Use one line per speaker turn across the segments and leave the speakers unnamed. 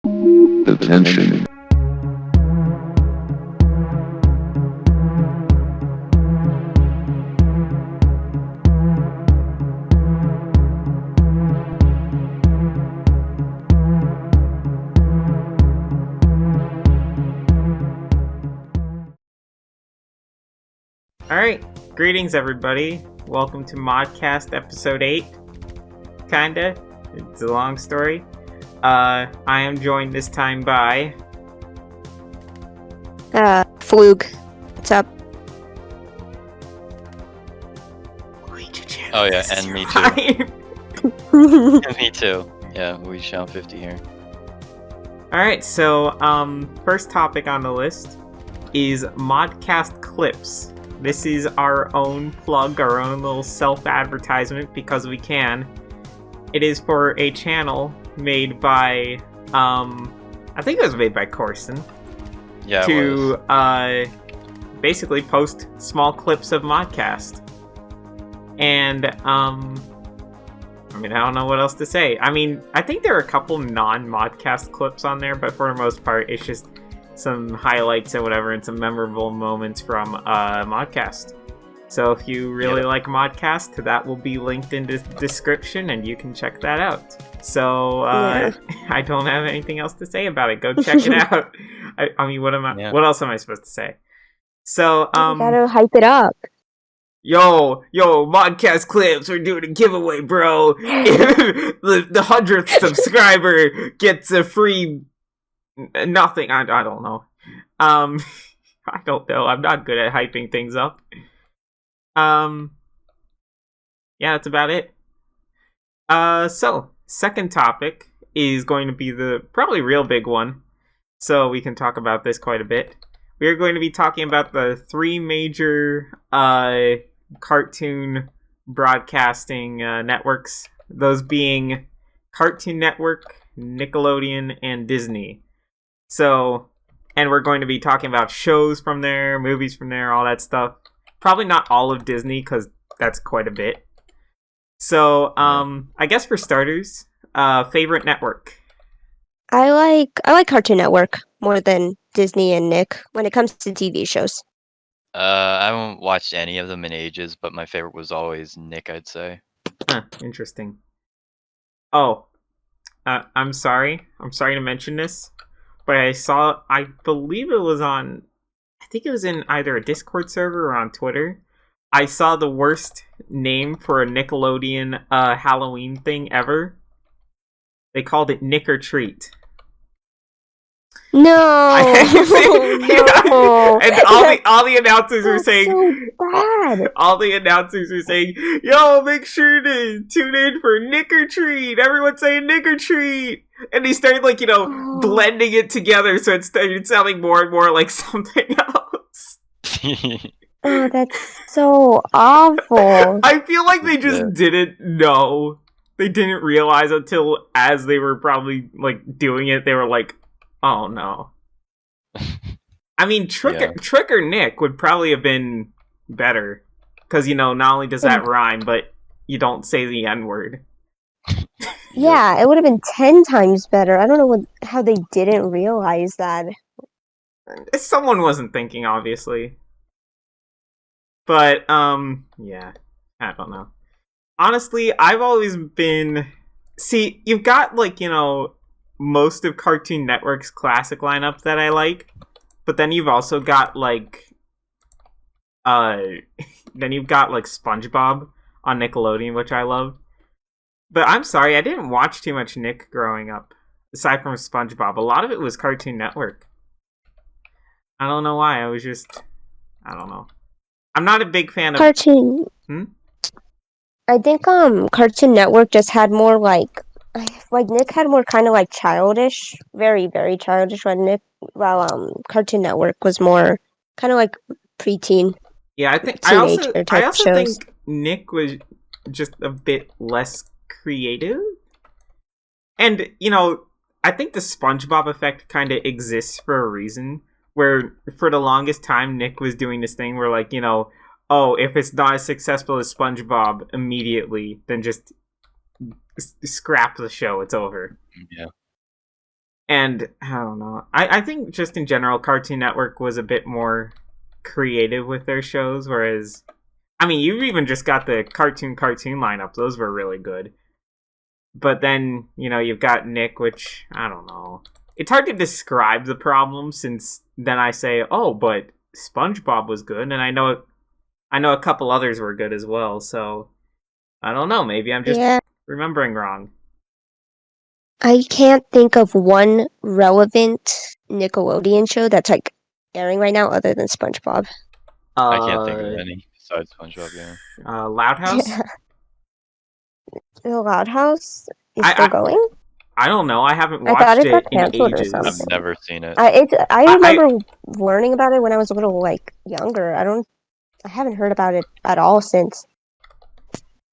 Attention.
Alright, greetings everybody. Welcome to Modcast episode 8. Kinda. It's a long story. I am joined this time by...
Floog. What's up?
LuigiChannel50.
Oh yeah, and me too. And me too. Yeah, LuigiChannel50 here.
Alright, so, first topic on the list is Modcast Clipz. This is our own plug, our own little self-advertisement, because we can. It is for a channel made by, I think it was made by Corson.
Yeah,
to, basically post small clips of Modcast. And, I don't know what else to say. I mean, I think there are a couple non-Modcast clips on there, but for the most part, it's just some highlights and whatever, and some memorable moments from Modcast. So if you really like Modcast, that will be linked in the description, and you can check that out. So I don't have anything else to say about it. Go check it out. I mean, what else am I supposed to say? So
you gotta hype it up.
Yo, Modcast Clipz, we're doing a giveaway, bro. the 100th subscriber gets a free nothing. I don't know. I don't know. I'm not good at hyping things up. Yeah, that's about it. So second topic is going to be the probably real big one. So we can talk about this quite a bit. We are going to be talking about the three major cartoon broadcasting networks. Those being Cartoon Network, Nickelodeon, and Disney. So, and we're going to be talking about shows from there, movies from there, all that stuff. Probably not all of Disney, because that's quite a bit. So, I guess for starters, favorite network?
I like Cartoon Network more than Disney and Nick when it comes to TV shows.
I haven't watched any of them in ages, but my favorite was always Nick, I'd say.
Huh, interesting. Oh, I'm sorry. I'm sorry to mention this. But I believe it was on, I think it was in either a Discord server or on Twitter. I saw the worst name for a Nickelodeon Halloween thing ever. They called it Nick or Treat.
No,
no. And all the announcers were saying,
so bad.
All the announcers were saying, "Yo, make sure to tune in for Nick or Treat." Everyone's saying Nick or Treat, and they started blending it together, so it started sounding more and more like something else.
Oh, that's so awful.
I feel like they just didn't know. They didn't realize until as they were probably doing it, they were like, "Oh no." I mean, Trick or Nick would probably have been better. Because, not only does that rhyme, but you don't say the N-word.
Yeah, it would have been 10 times better. I don't know how they didn't realize that.
Someone wasn't thinking, obviously. But, yeah. I don't know. Honestly, I've always been... See, you've got, most of Cartoon Network's classic lineup that I like, but then you've also got SpongeBob on Nickelodeon, which I love. But I'm sorry, I didn't watch too much Nick growing up, aside from SpongeBob. A lot of it was Cartoon Network. I don't know why. I don't know. I'm not a big fan of
Cartoon. I think Cartoon Network just had more Nick had more kind of childish, very, very childish, while Cartoon Network was more kind of preteen.
Yeah, I also
shows.
think Nick was just a bit less creative. And, I think the SpongeBob effect kind of exists for a reason, where for the longest time Nick was doing this thing where oh, if it's not as successful as SpongeBob immediately, then just scrap the show. It's over.
Yeah.
And I don't know. I think just in general, Cartoon Network was a bit more creative with their shows, whereas, I mean, you even just got the cartoon lineup. Those were really good. But then, you've got Nick, which, I don't know. It's hard to describe the problem, since then I say, oh, but SpongeBob was good, and I know a couple others were good as well, so I don't know, maybe I'm just remembering wrong.
I can't think of one relevant Nickelodeon show that's like airing right now other than SpongeBob.
I can't think of any besides SpongeBob, yeah.
Loud House?
The Loud House is still going?
I don't know. I haven't watched it in ages.
Or
I've never seen it.
I remember learning about it when I was a little like younger. I haven't heard about it at all since.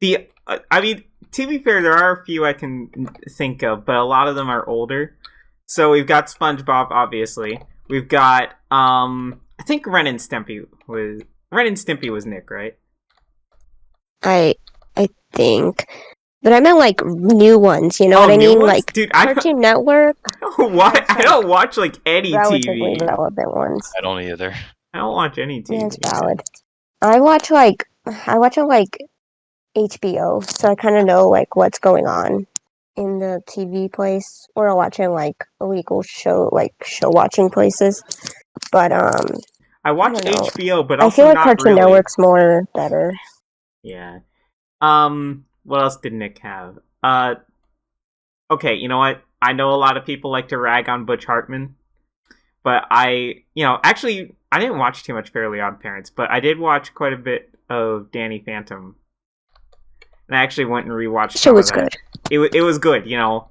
I mean, to be fair, there are a few I can think of, but a lot of them are older. So we've got SpongeBob, obviously. We've got I think Ren and Stimpy was Nick, right?
I think. But I meant like new ones, you know what I mean?
Ones?
Like
Dude,
Cartoon Network.
I don't watch like any
relatively
TV.
relevant ones.
I don't either.
I don't watch any TV.
Yeah, it's valid. I watch on like HBO, so I kind of know like what's going on in the TV place, or I'll watch in like illegal show watching places. But
I watch HBO, but
I
also
feel like
not
Cartoon
really.
Network's more better.
Yeah. What else did Nick have? Okay, you know what? I know a lot of people like to rag on Butch Hartman, but actually, I didn't watch too much Fairly Odd Parents, but I did watch quite a bit of Danny Phantom. And I actually went and rewatched
It was good.
It was good, you know.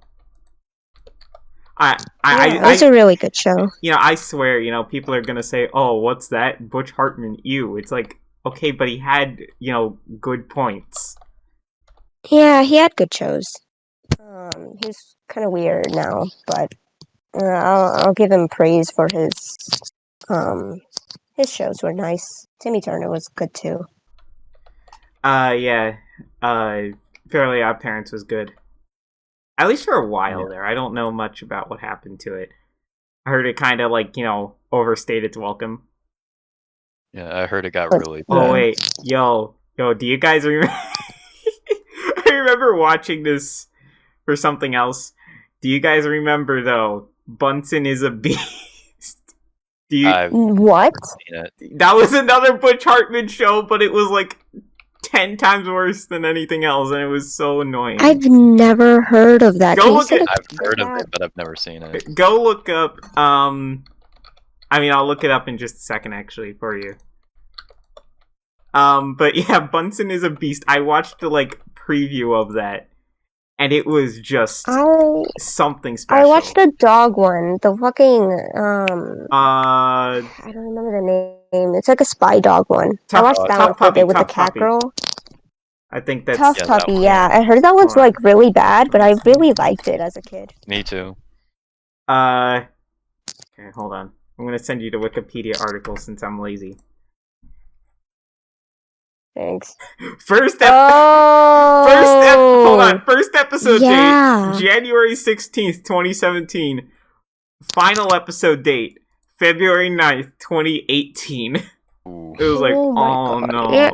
It was a really good show.
I swear, people are gonna say, "Oh, what's that? Butch Hartman, ew." It's like, okay, but he had, good points.
Yeah, he had good shows. He's kind of weird now, but I'll give him praise for his shows were nice. Timmy Turner was good too.
Yeah. Fairly Odd Parents was good. At least for a while there. I don't know much about what happened to it. I heard it kind of overstayed its welcome.
Yeah, I heard it got really bad.
Oh wait, yo, do you guys remember? I remember watching this for something else. Do you guys remember though? Bunsen is a Beast.
What?
That was another Butch Hartman show, but it was like 10 times worse than anything else, and it was so annoying.
I've never heard of that.
I've heard of it, but I've never seen it.
Go look up. I'll look it up in just a second, actually, for you. But yeah, Bunsen is a Beast. I watched the preview of that, and it was just something special.
I watched the dog one. The fucking
I
don't remember the name. It's like a spy dog one. I watched that one for a bit with the cat girl.
I think that's
Tough Puppy. Yeah, I heard that one's really bad, but I really liked it as a kid.
Me too.
Okay, hold on. I'm gonna send you the Wikipedia article since I'm lazy.
Thanks.
First episode date, January 16th, 2017. Final episode date, February 9th, 2018. Ooh. It was oh no.
Yeah,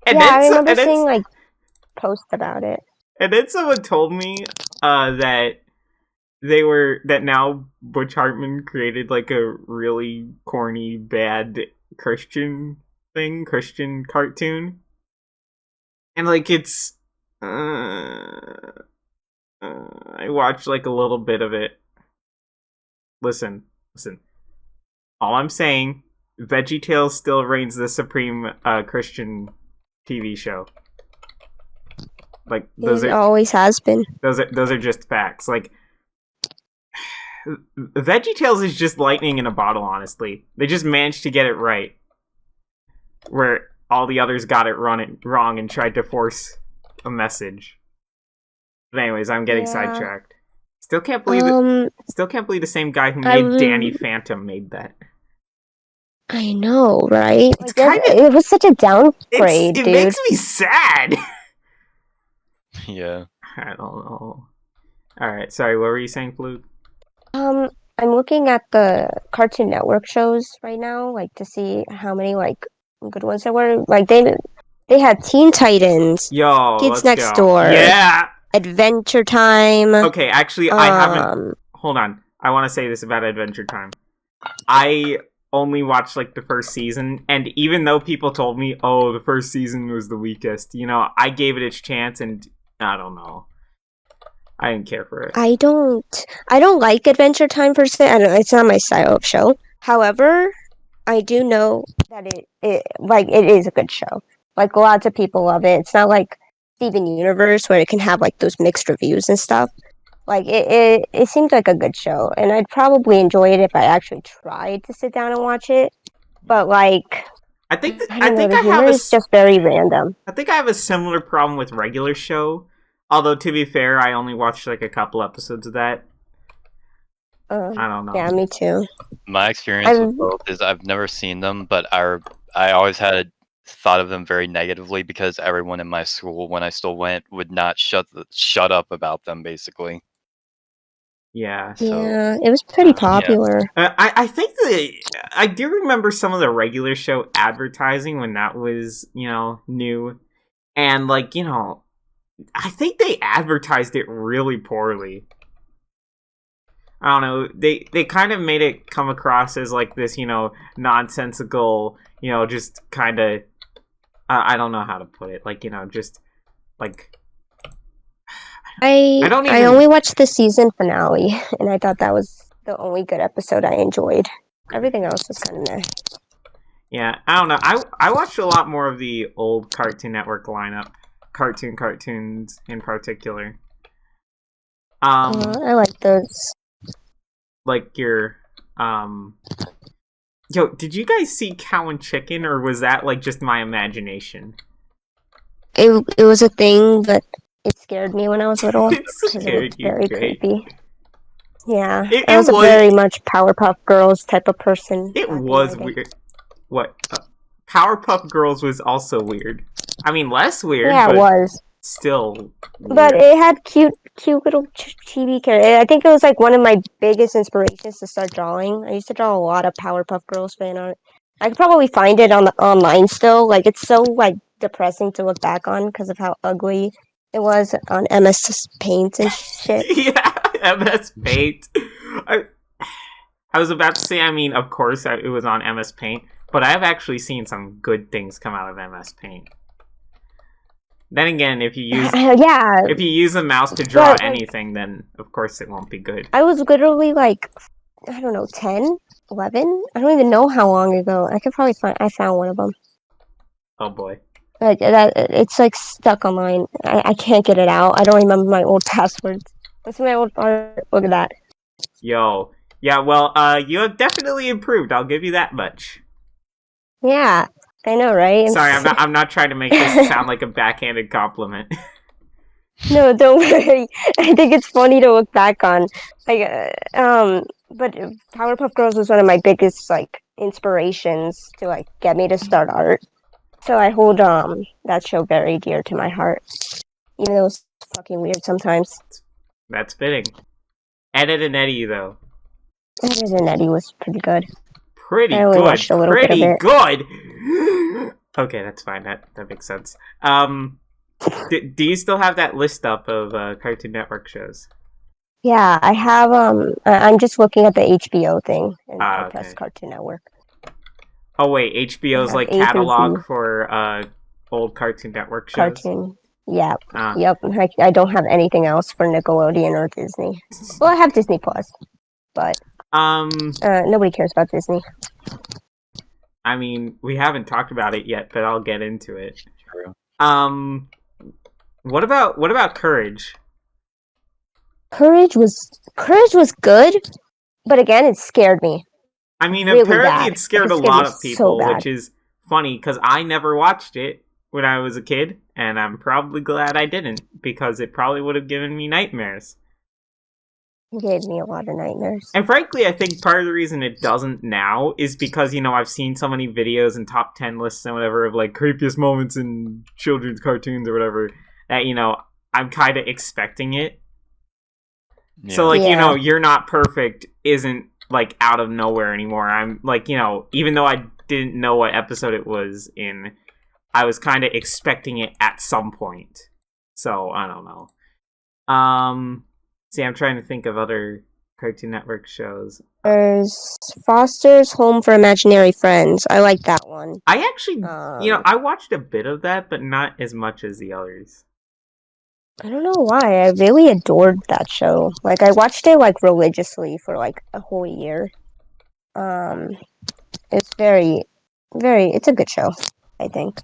and
I remember seeing posts about it.
And then someone told me that now Butch Hartman created a really corny, bad Christian cartoon, and it's I watched a little bit of it. Listen, all I'm saying, VeggieTales still reigns the supreme Christian TV show. Those
always has been.
Those are just facts. VeggieTales is just lightning in a bottle, honestly. They just managed to get it right, where all the others got it wrong and tried to force a message. But anyways, I'm getting sidetracked. Still can't believe the same guy who made Danny Phantom made that.
I know, right? It was such a downgrade, dude.
It makes me sad.
Yeah.
I don't know. Alright, sorry, what were you saying, Floog?
I'm looking at the Cartoon Network shows right now, like to see how many like good ones there were. Like they had Teen Titans,
Yo,
Kids
let's
Next
go.
Door,
Yeah!
Adventure Time.
Okay, actually, I haven't... Hold on. I want to say this about Adventure Time. I only watched, like, the first season, and even though people told me, oh, the first season was the weakest, you know, I gave it its chance, and I don't know. I didn't care for it.
I don't like Adventure Time per se. I don't. It's not my style of show. However, I do know that it is a good show. Like lots of people love it. It's not like Steven Universe where it can have like those mixed reviews and stuff. Like it seemed like a good show, and I'd probably enjoy it if I actually tried to sit down and watch it. But like,
I think
I don't know, the humor
have
is just very random.
I think I have a similar problem with regular show. Although to be fair, I only watched like a couple episodes of that. I don't know.
Yeah, me too.
My experience with both is I've never seen them, but I always had thought of them very negatively because everyone in my school, when I still went, would not shut up about them, basically.
Yeah.
So,
yeah, it was pretty popular.
I think I do remember some of the regular show advertising when that was, you know, new. And like, you know, I think they advertised it really poorly. I don't know. They kind of made it come across as like this, you know, nonsensical, you know, just kind of I don't know how to put it. Like, you know, just like
I only watched the season finale, and I thought that was the only good episode I enjoyed. Everything else was kind of meh.
Yeah, I don't know. I watched a lot more of the old Cartoon Network lineup. Cartoons in particular.
I like those.
Like your Yo, did you guys see Cow and Chicken, or was that like just my imagination?
It was a thing, but it scared me when I was little.
It scared you,
very
great.
creepy. Yeah,
It
I was a
was-
very much Powerpuff Girls type of person.
It
back in
was
my day.
weird. What? Powerpuff Girls was also weird. I mean, less weird,
Yeah,
but
it was.
still weird.
But it had cute little chibi characters. I think it was like one of my biggest inspirations to start drawing. I used to draw a lot of Powerpuff Girls fan art. I could probably find it on online still. Like it's so like depressing to look back on because of how ugly it was on MS Paint and shit.
Yeah, MS Paint. I was about to say, I mean, of course, it was on MS Paint, but I've actually seen some good things come out of MS Paint. Then again, if you use a mouse to draw anything, then of course it won't be good.
I was literally like, I don't know, 10, 11? I don't even know how long ago. I could probably I found one of them.
Oh boy.
Like that, it's like stuck online. I can't get it out. I don't remember my old passwords. Let's see my old art. Look at that.
Yo. Yeah, well, you have definitely improved. I'll give you that much.
Yeah, I know, right?
Sorry, I'm not trying to make this sound like a backhanded compliment.
No, don't worry. I think it's funny to look back on. Like, but Powerpuff Girls was one of my biggest like inspirations to like get me to start art. So I hold that show very dear to my heart, even though it's fucking weird sometimes.
That's fitting. Ed and Eddie, though.
Ed and Eddie was pretty good.
Pretty
I only
good.
watched a little bit of
Pretty
it.
good. Okay, that's fine. That makes sense. Do you still have that list up of Cartoon Network shows?
Yeah, I have. I'm just looking at the HBO thing, and I
okay.
press Cartoon Network.
Oh wait, HBO's like
A through
catalog
Z.
for old Cartoon Network shows.
Cartoon. Yeah.
Ah.
Yep. I don't have anything else for Nickelodeon or Disney. Well, I have Disney Plus, but nobody cares about Disney.
I mean, we haven't talked about it yet, but I'll get into it.
True.
What about Courage?
Courage was good, but again, it scared me.
I mean,
really
apparently
bad.
it scared a
It scared
lot
me
of people,
so bad.
which is funny because I never watched it when I was a kid, and I'm probably glad I didn't because it probably would have given me nightmares.
It gave me a lot of nightmares.
And frankly, I think part of the reason it doesn't now is because, you know, I've seen so many videos and top 10 lists and whatever of, like, creepiest moments in children's cartoons or whatever, that, you know, I'm kind of expecting it. So, like, you know, You're Not Perfect isn't, like, out of nowhere anymore. I'm, like, you know, even though I didn't know what episode it was in, I was kind of expecting it at some point. So, I don't know. See, I'm trying to think of other Cartoon Network shows.
There's Foster's Home for Imaginary Friends. I like that one.
I actually, you know, I watched a bit of that, but not as much as the others.
I don't know why. I really adored that show. Like, I watched it, like, religiously for, like, a whole year. It's it's a good show, I think.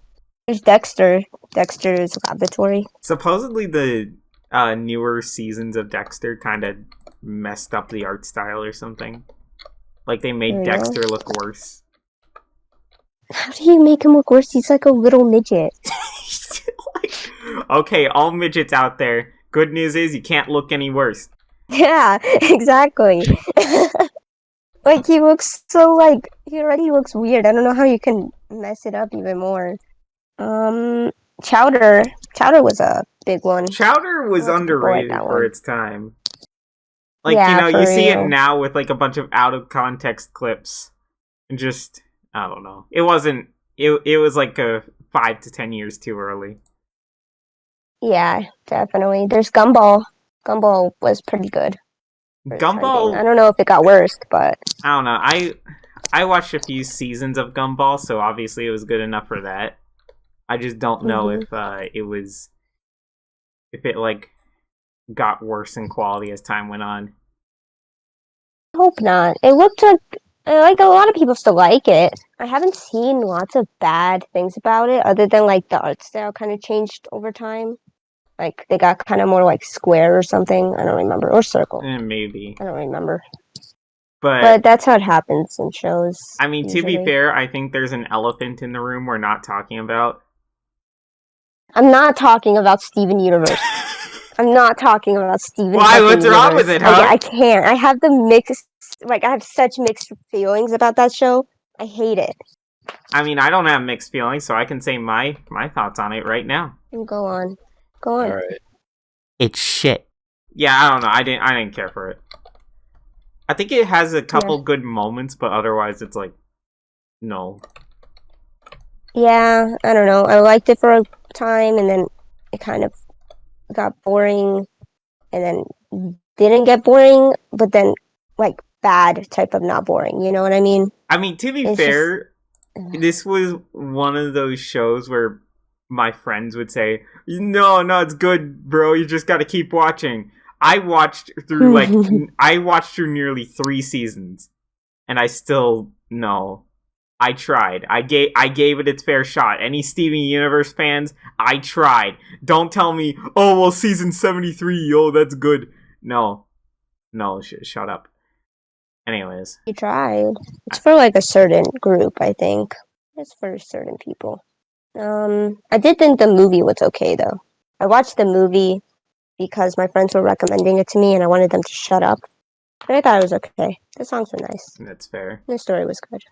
There's Dexter. Dexter's Laboratory.
Supposedly the newer seasons of Dexter kind of messed up the art style or something. Like, they made Dexter look worse.
How do you make him look worse? He's like a little midget.
Okay, all midgets out there. Good news is you can't look any worse.
Yeah, exactly. Like, he looks so, like, he already looks weird. I don't know how you can mess it up even more. Chowder. Chowder was a big one.
Chowder was underrated for its time. Like,
yeah,
you know, you see
real.
it now with, like, a bunch of out-of-context clips. And just, I don't know. It wasn't, it was, like, 5 to 10 years too early.
Yeah, definitely. There's Gumball. Gumball was pretty good.
Gumball...
I don't know if it got worse, but...
I don't know. I watched a few seasons of Gumball, so obviously it was good enough for that. I just don't know if it, like, got worse in quality as time went on.
I hope not. It looked like a lot of people still like it. I haven't seen lots of bad things about it, other than, like, the art style kind of changed over time. Like, they got kind of more, like, square or something. I don't remember. Or circle.
Maybe.
I don't remember.
But
that's how it happens in shows.
I mean, usually. To be fair, I think there's an elephant in the room we're not talking about.
I'm not talking about Steven Universe. I'm not talking about Steven
Why? What's
Universe.
wrong with it, huh?
I can't. I have the mixed... Like, I have such mixed feelings about that show. I hate it.
I mean, I don't have mixed feelings, so I can say my thoughts on it right now.
Go on.
All right.
It's shit. Yeah, I don't know. I didn't care for it. I think it has a couple good moments, but otherwise it's like, no.
Yeah, I don't know. I liked it for a time, and then it kind of got boring, and then didn't get boring, but then, like, bad type of not boring. You know what I mean?
I mean, to be fair, this was one of those shows where my friends would say, no, it's good, bro, you just gotta keep watching. I watched through, like, nearly 3 seasons, and I still, no. I tried. I gave it its fair shot. Any Steven Universe fans, I tried. Don't tell me, oh, well, season 73, oh, that's good. No, shut up. Anyways.
You tried. It's for, like, a certain group, I think. It's for certain people. I did think the movie was okay, though. I watched the movie because my friends were recommending it to me, and I wanted them to shut up. But I thought it was okay. The songs were nice.
That's fair.
The story was good.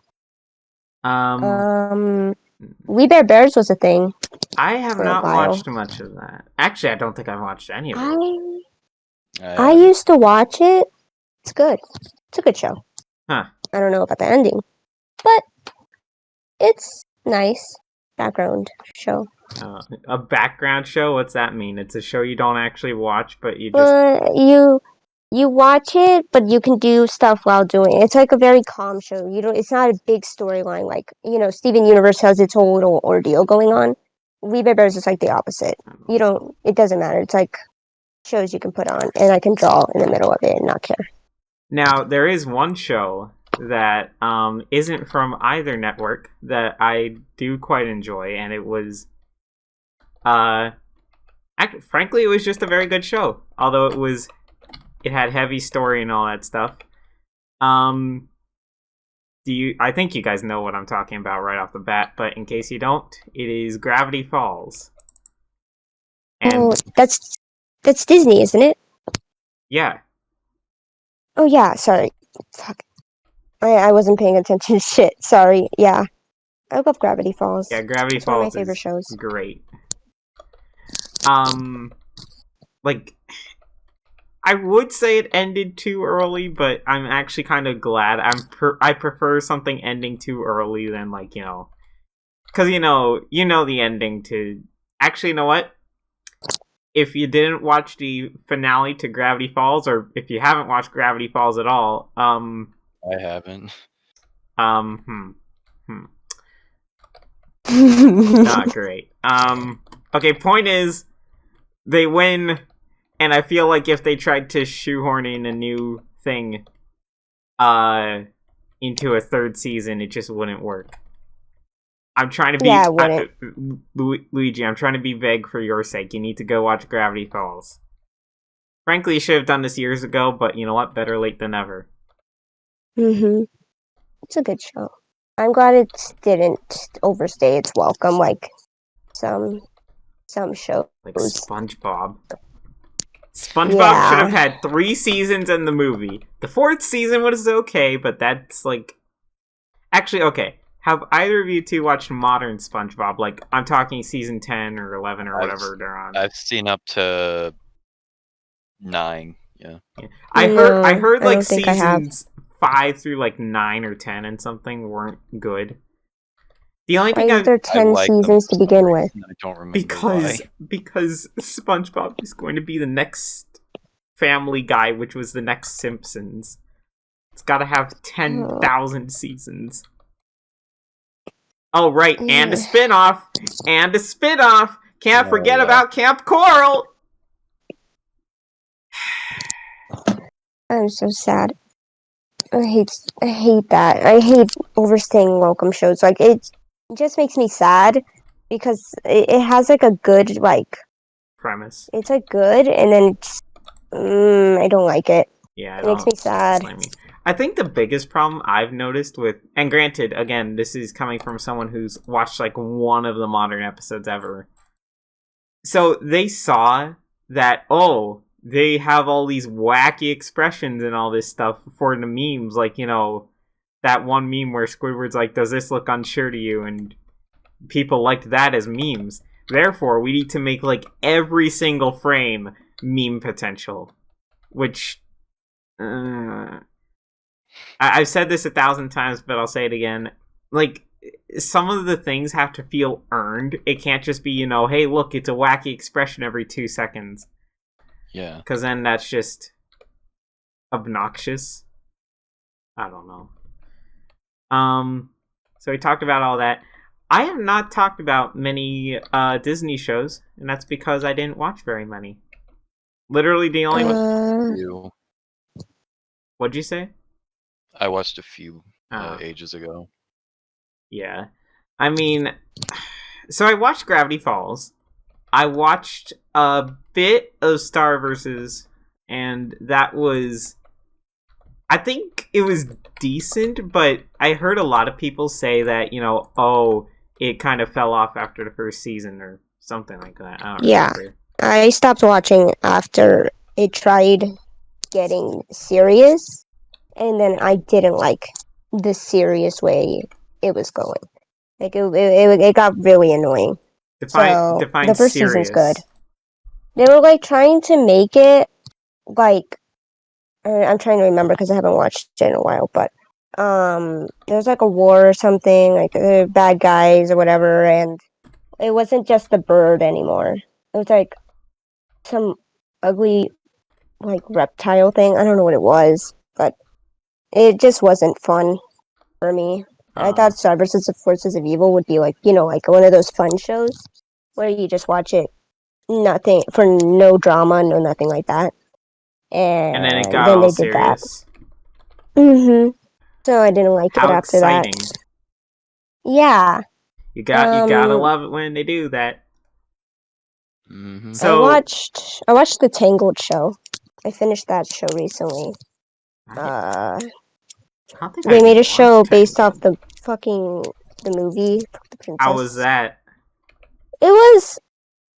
We Bare Bears was a thing.
I have not watched much of that. Actually, I don't think I've watched any of it.
I used to watch it. It's good. It's a good show.
Huh.
I don't know about the ending, but it's nice. Background show.
A background show? What's that mean? It's a show you don't actually watch, but you just...
You watch it, but you can do stuff while doing it. It's like a very calm show. It's not a big storyline like, Steven Universe has its whole little ordeal going on. We Bare Bears is like the opposite. It doesn't matter. It's like shows you can put on, and I can draw in the middle of it and not care.
Now, there is one show that isn't from either network that I do quite enjoy, and it was frankly, it was just a very good show, although it had heavy story and all that stuff. I think you guys know what I'm talking about right off the bat, but in case you don't, it is Gravity Falls. And
that's Disney, isn't it?
Yeah.
Oh yeah, sorry. Fuck. I wasn't paying attention. Shit, sorry. Yeah. I love Gravity Falls.
Yeah, Gravity Falls
one of my favorite shows.
Great. I would say it ended too early, but I'm actually kind of glad. I prefer something ending too early than like, you know, because you know the ending to. Actually, you know what? If you didn't watch the finale to Gravity Falls, or if you haven't watched Gravity Falls at all,
I haven't.
Not great. Okay, point is, they win, and I feel like if they tried to shoehorn in a new thing, into a third season, it just wouldn't work. I'm trying to be...
Yeah, it wouldn't.
Luigi, I'm trying to be vague for your sake. You need to go watch Gravity Falls. Frankly, you should have done this years ago, but you know what? Better late than never.
It's a good show. I'm glad it didn't overstay its welcome like some shows.
Like SpongeBob. SpongeBob should have had 3 seasons in the movie. The 4th season was okay, but that's like... Actually, okay. Have either of you two watched modern SpongeBob? Like, I'm talking season 10 or 11 or whatever they're on.
I've seen up to 9, yeah.
I heard like seasons 5 through like 9 or 10 and something weren't good. The only thing
there are 10 seasons to begin with.
I don't remember why.
Because SpongeBob is going to be the next Family Guy, which was the next Simpsons. It's got to have 10,000 seasons. Oh, right, and a spin-off! Can't forget about Camp Coral!
I'm so sad. I hate that. I hate overstaying welcome shows. Like, it just makes me sad because it has like a good like
premise.
It's like good, and then I don't like it.
Yeah,
it makes me sad.
I think the biggest problem I've noticed with, and granted, again, this is coming from someone who's watched like one of the modern episodes ever. So they saw that, oh, they have all these wacky expressions and all this stuff for the memes, like, you know, that one meme where Squidward's like, does this look unsure to you? And people liked that as memes. Therefore, we need to make like every single frame meme potential. Which, I've said this 1,000 times, but I'll say it again. Like, some of the things have to feel earned. It can't just be, you know, hey, look, it's a wacky expression every 2 seconds.
Yeah.
Because then that's just obnoxious. I don't know. So we talked about all that. I have not talked about many Disney shows, and that's because I didn't watch very many. Literally the only one... What'd you say?
I watched a few ages ago.
Yeah. I mean, so I watched Gravity Falls. I watched a bit of Star Versus, and that was... I think it was decent, but I heard a lot of people say that, you know, oh, it kind of fell off after the first season or something like that. I don't remember.
I stopped watching after it tried getting serious, and then I didn't like the serious way it was going. Like, it got really annoying.
Define
the first
serious.
Season's good. They were, like, trying to make it, like... I'm trying to remember because I haven't watched it in a while, but there's like a war or something, like bad guys or whatever, and it wasn't just the bird anymore. It was like some ugly, like, reptile thing. I don't know what it was, but it just wasn't fun for me. I thought Star vs. the Forces of Evil would be like, you know, like one of those fun shows where you just watch it, nothing for no drama, no nothing like that. And
then it got all serious.
So I didn't like it after
exciting.
that. Yeah.
You gotta love it when they do that.
So I watched the Tangled show. I finished that show recently. They made a show based off the movie, The Princess.
How was that?
It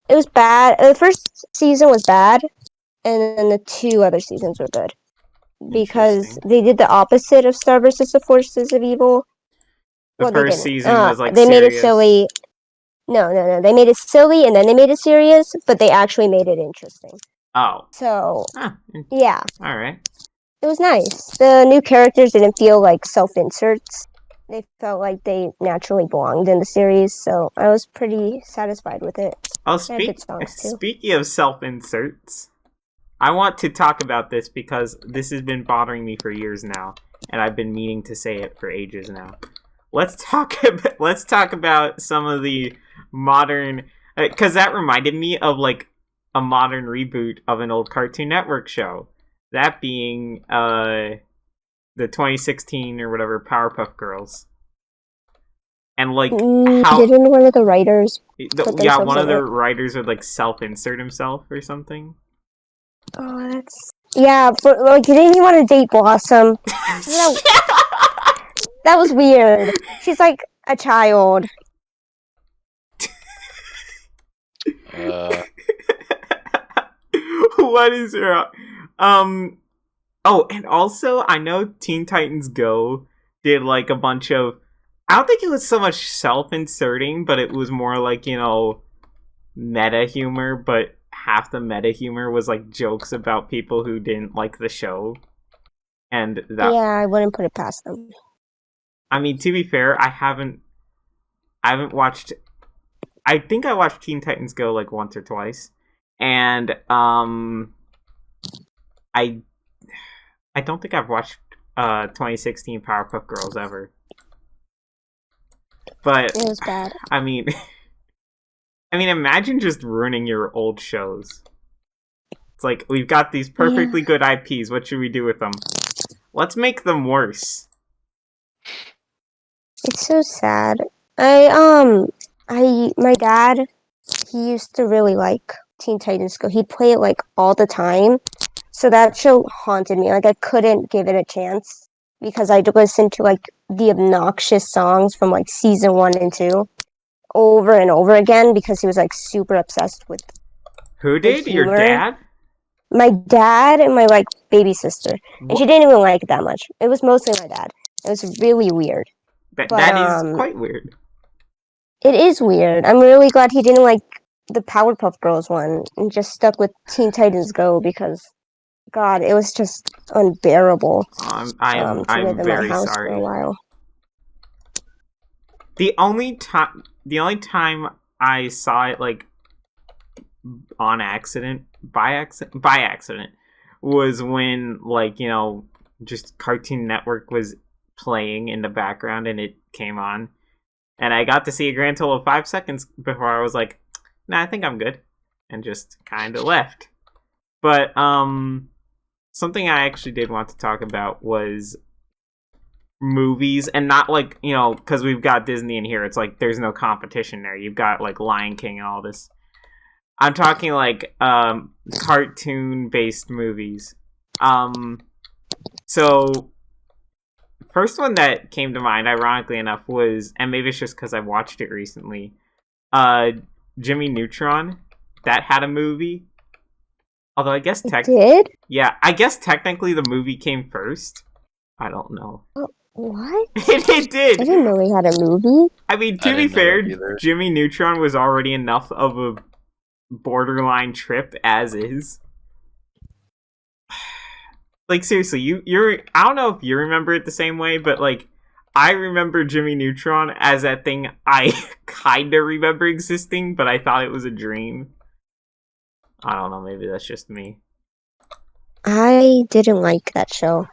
was bad. The first season was bad. And then the 2 other seasons were good. Because they did the opposite of Star vs. the Forces of Evil.
The first season was like
they
serious.
made it silly. No. They made it silly and then they made it serious, but they actually made it interesting.
Oh.
So,
Huh.
yeah.
Alright.
It was nice. The new characters didn't feel like self-inserts. They felt like they naturally belonged in the series, so I was pretty satisfied with it.
Oh,
They had good songs, too.
speaking of self-inserts, I want to talk about this because this has been bothering me for years now, and I've been meaning to say it for ages now. Let's talk about some of the modern, because that reminded me of like a modern reboot of an old Cartoon Network show. That being the 2016 or whatever Powerpuff Girls. And like how
didn't one of the writers
one of the writers would like self-insert himself or something.
Oh, that's but like didn't he want to date Blossom? That was weird. She's like a child.
What is her? Oh, and also I know Teen Titans Go did like a bunch of. I don't think it was so much self-inserting, but it was more like, you know, meta humor, but half the meta humor was like jokes about people who didn't like the show. And that
I wouldn't put it past them.
I mean, to be fair, I haven't watched. I think I watched Teen Titans Go like once or twice, and I don't think I've watched 2016 Powerpuff Girls ever. But
it was bad.
I mean, imagine just ruining your old shows. It's like we've got these perfectly good IPs. What should we do with them? Let's make them worse.
It's so sad. My dad, he used to really like Teen Titans Go. He'd play it like all the time. So that show haunted me. Like I couldn't give it a chance because I'd listen to like the obnoxious songs from like season 1 and 2 over and over again because he was like super obsessed with.
Who did? Your dad?
My dad and my like baby sister. What? And she didn't even like it that much. It was mostly my dad. It was really weird.
That is quite weird.
It is weird. I'm really glad he didn't like the Powerpuff Girls one and just stuck with Teen Titans Go because, God, it was just unbearable.
I'm very sorry.
For a while.
The only time I saw it like on accident, by accident, was when like, you know, just Cartoon Network was playing in the background and it came on. And I got to see a grand total of 5 seconds before I was like, nah, I think I'm good. And just kind of left. But, something I actually did want to talk about was movies. And not like, you know, because we've got Disney in here. It's like, there's no competition there. You've got, like, Lion King and all this. I'm talking, like, cartoon-based movies. So first one that came to mind, ironically enough, was, and maybe it's just because I watched it recently, Jimmy Neutron. That had a movie. Although I guess
did?
Yeah, I guess technically the movie came first. I don't know.
What?
It did.
I didn't know they had a movie.
I mean, to be fair, Jimmy Neutron was already enough of a borderline trip as is. Like, seriously, you're I don't know if you remember it the same way, but, like, I remember Jimmy Neutron as that thing I kinda remember existing, but I thought it was a dream. I don't know, maybe that's just me.
I didn't like that show.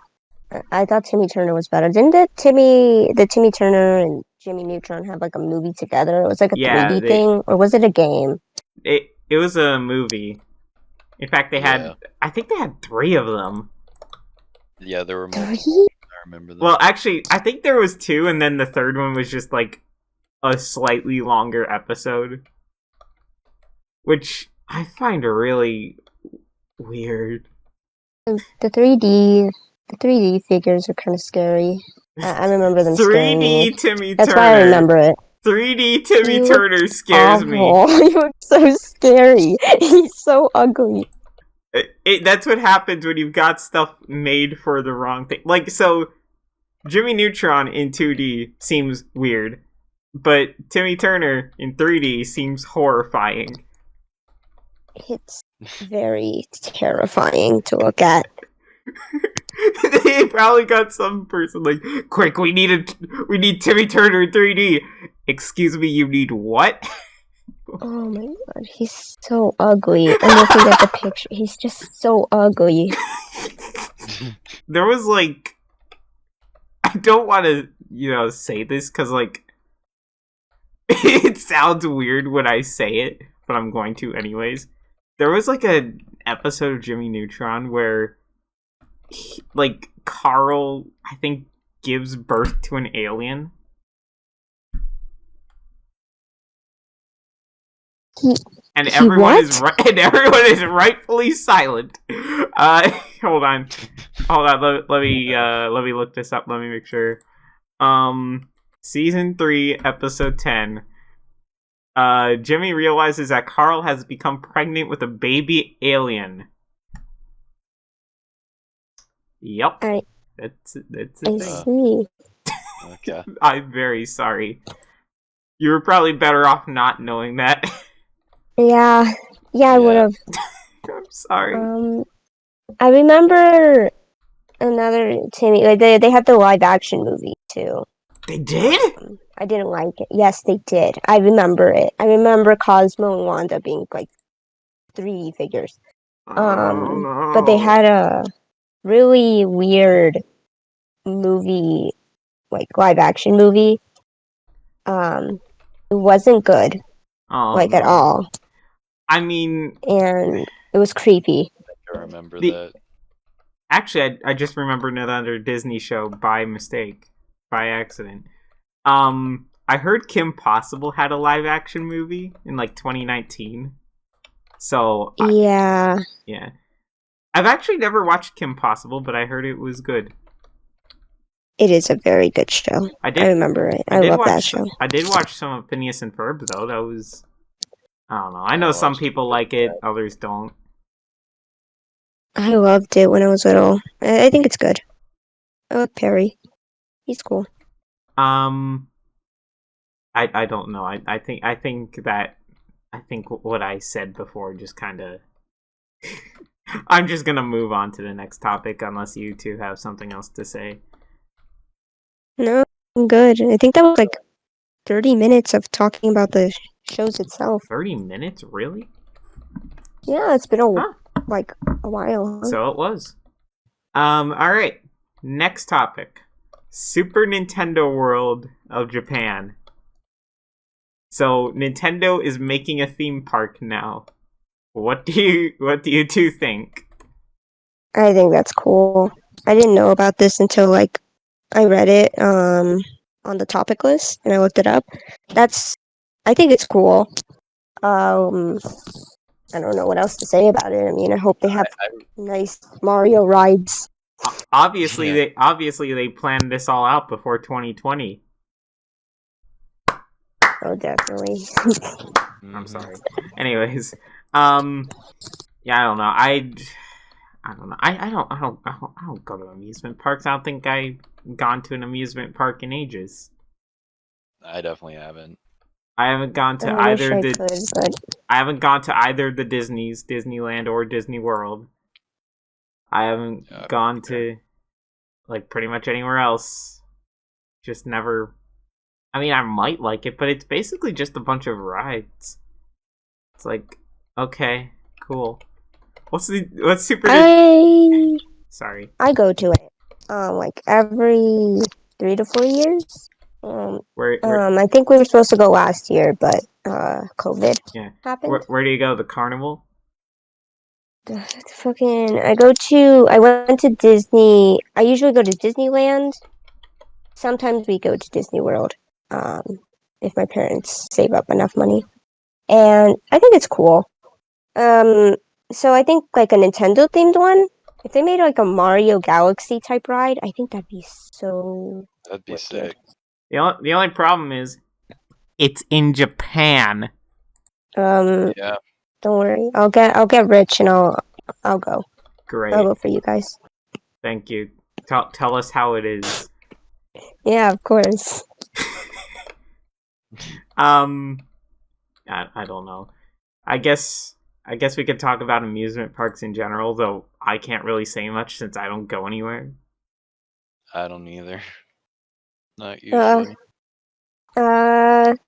I thought Timmy Turner was better. Didn't the Timmy Turner and Jimmy Neutron have, like, a movie together? It was, like, a 3D thing? Or was it a game?
It was a movie. In fact, they had... I think they had 3 of them.
Yeah, there were multiple.
3?
I remember that.
Well, actually, I think there was 2, and then the third one was just, like, a slightly longer episode. Which I find really weird.
The 3D figures are kind of scary. I remember them scaring me.
3D Timmy Turner.
That's why I remember it.
3D Timmy Turner scares me.
He looks so scary. He's so ugly.
That's what happens when you've got stuff made for the wrong thing. Like, so, Jimmy Neutron in 2D seems weird, but Timmy Turner in 3D seems horrifying.
It's very terrifying to look at.
They probably got some person like, quick, we need Timmy Turner in 3D. Excuse me, you need what?
Oh my god, he's so ugly. I'm looking at the picture. He's just so ugly.
There was like, I don't want to, say this because like, it sounds weird when I say it, but I'm going to anyways. There was like an episode of Jimmy Neutron where Carl, I think, gives birth to an alien. And everyone is rightfully silent. Hold on. Let me look this up. Let me make sure. Season 3, episode 10. Jimmy realizes that Carl has become pregnant with a baby alien. Yep. That's the thing.
See.
Okay.
I'm very sorry. You were probably better off not knowing that.
Yeah, I would have.
I'm sorry.
I remember another Timmy. Like they had the live action movie too.
They did?
I didn't like it. Yes, they did. I remember it. I remember Cosmo and Wanda being like 3D figures.
No.
But they had a really weird movie, like live action movie. It wasn't good, at all.
I mean,
and it was creepy.
I remember that.
Actually, I just remember another Disney show by accident. I heard Kim Possible had a live action movie in 2019. So
yeah.
I've actually never watched Kim Possible, but I heard it was good.
It is a very good show. I remember it. I love that show.
I did watch some of Phineas and Ferb though. That was, I don't know. I know some people like it, others don't.
I loved it when I was little. I think it's good. I like Perry. He's cool.
I don't know. I think what I said before just kind of. I'm just gonna move on to the next topic unless you two have something else to say.
No, I'm good. I think that was 30 minutes of talking about the shows itself.
30 minutes, really?
Yeah, it's been a while. Huh?
So it was. All right. Next topic: Super Nintendo World of Japan. So Nintendo is making a theme park now. What do you two think?
I think that's cool. I didn't know about this until I read it on the topic list and I looked it up. I think it's cool. I don't know what else to say about it. I mean, I hope they have nice Mario rides.
Obviously, they planned this all out before 2020.
Oh, definitely.
I'm sorry. Anyways, yeah, I don't know. I don't know. I don't go to amusement parks. I don't think I've gone to an amusement park in ages.
I definitely haven't.
I haven't gone to I haven't gone to either the Disney's, Disneyland or Disney World. I haven't gone to pretty much anywhere else. Just never. I mean, I might like it, but it's basically just a bunch of rides. It's okay, cool. What's Super? Sorry.
I go to it every 3 to 4 years. I think we were supposed to go last year, but COVID happened.
Where do you go? The carnival?
I went to Disney. I usually go to Disneyland. Sometimes we go to Disney World. If my parents save up enough money. And I think it's cool. So I think a Nintendo themed one, if they made a Mario Galaxy type ride, I think that'd be so.
That'd be sick.
The only problem is, it's in Japan.
Yeah. Don't worry, I'll get rich and I'll go.
Great.
I'll go for you guys.
Thank you. Tell us how it is.
Yeah, of course.
I don't know. I guess I guess we could talk about amusement parks in general, though I can't really say much since I don't go anywhere.
I don't either. Not
Uh,
usually.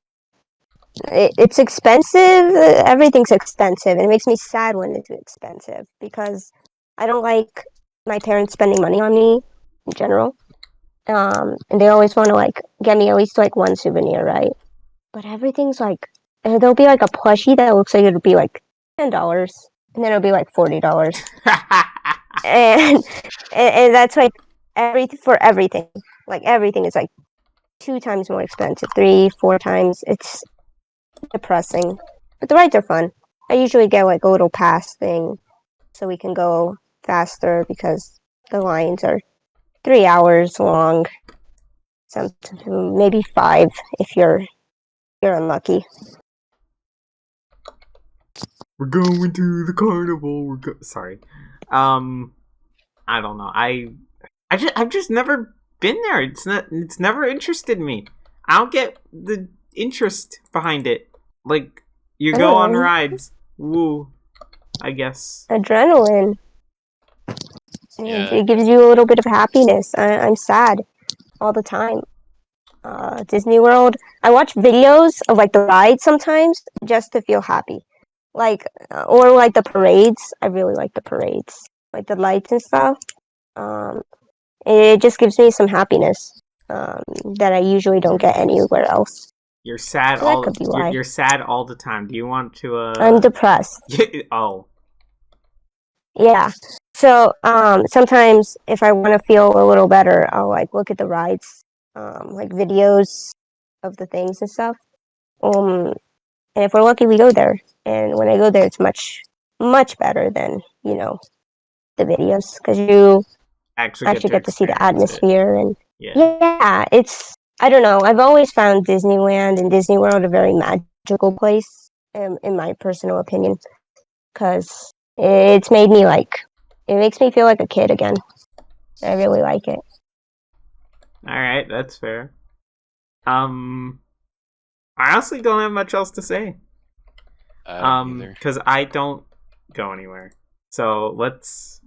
it's expensive. Everything's expensive, and it makes me sad when it's expensive because I don't like my parents spending money on me in general. And they always want to like get me at least like one souvenir, right? But everything's like, there'll be like a plushie that looks like it'll be like $10, and then it'll be like $40, and that's like for everything. Like everything is like 2 times more expensive, 3, 4 times. It's depressing, but the rides are fun. I usually get like a little pass thing so we can go faster because the lines are 3 hours long. Maybe 5 if you're unlucky.
We're going to the carnival. Sorry. I don't know. I've just never been there. It's never interested me. I don't get the interest behind it. Like, you go on rides. Woo. I guess.
Adrenaline.
Yeah.
It gives you a little bit of happiness. I'm sad all the time. Disney World. I watch videos of like the rides sometimes just to feel happy. Like, or like the parades. I really like the parades. Like the lights and stuff. It just gives me some happiness that I usually don't get anywhere else.
You're sad
So
you're sad all the time. Do you want to
I'm depressed.
Oh.
Yeah. So sometimes if I want to feel a little better, I'll like look at the rides, like videos of the things and stuff. And if we're lucky, we go there. And when I go there, it's much better than the videos because you actually get to see the atmosphere and it's. I don't know. I've always found Disneyland and Disney World a very magical place, in my personal opinion, because it makes me feel like a kid again. I really like it.
Alright, that's fair. I honestly don't have much else to say. Because I don't go anywhere. So let's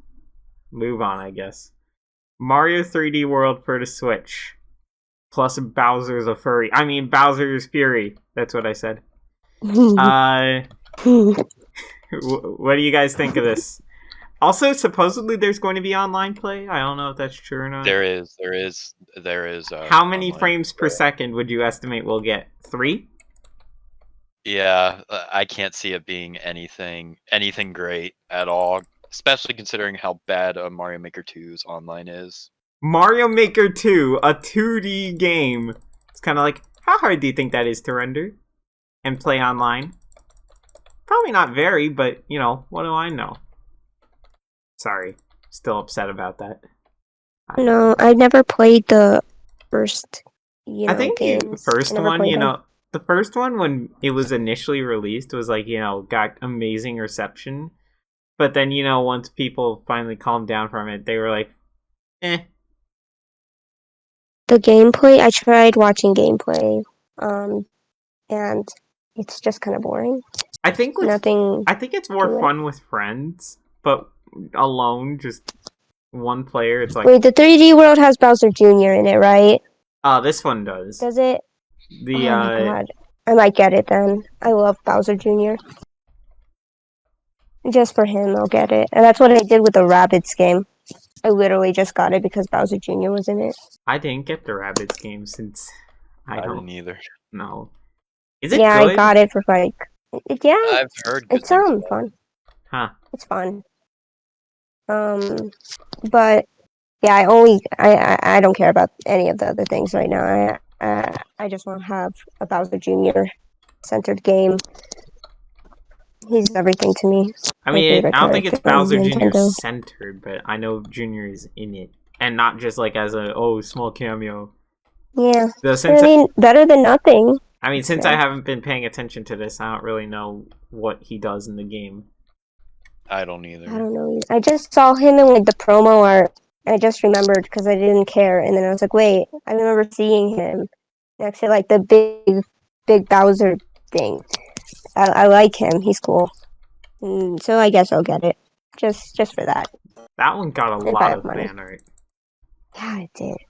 move on, I guess. Mario 3D World for the Switch. Plus Bowser's Fury. That's what I said. What do you guys think of this? Also, supposedly there's going to be online play. I don't know if that's true or not.
There is.
How many frames per second would you estimate we'll get? 3?
Yeah, I can't see it being anything great at all, especially considering how bad Mario Maker 2's online is.
Mario Maker 2, a 2D game. It's kind of like, how hard do you think that is to render and play online? Probably not very, but, what do I know? Sorry, still upset about that.
No, I never played the first,
I think
games.
the first one when it was initially released was like, got amazing reception. But then, once people finally calmed down from it, they were like, eh.
The gameplay, I tried watching gameplay, and it's just kind of boring.
I think it's more fun with friends, but alone, just one player, it's like...
Wait, the 3D World has Bowser Jr. in it, right?
This one does.
Does it?
Oh
my God. I might get it then. I love Bowser Jr. Just for him, I'll get it. And that's what I did with the Rabbids game. I literally just got it because Bowser Jr. was in it.
I didn't get the Rabbids game since I don't
either.
No. Is it
good?
I
got it for I've
heard good
it's fun.
Huh.
It's fun. But yeah, I don't care about any of the other things right now. I just want to have a Bowser Jr. centered game. He's everything to me.
I mean, I don't think it's Bowser Jr. centered, but I know Jr. is in it. And not just like as a, small cameo.
Yeah. Better than nothing.
I mean, since I haven't been paying attention to this, I don't really know what he does in the game.
I don't either.
I don't know. I just saw him in like the promo art. I just remembered because I didn't care. And then I was like, wait, I remember seeing him next to like the big Bowser thing. I like him. He's cool. So I guess I'll get it. Just for that.
That one got a
If I
lot
have
of
money.
fan art.
Yeah, it did. It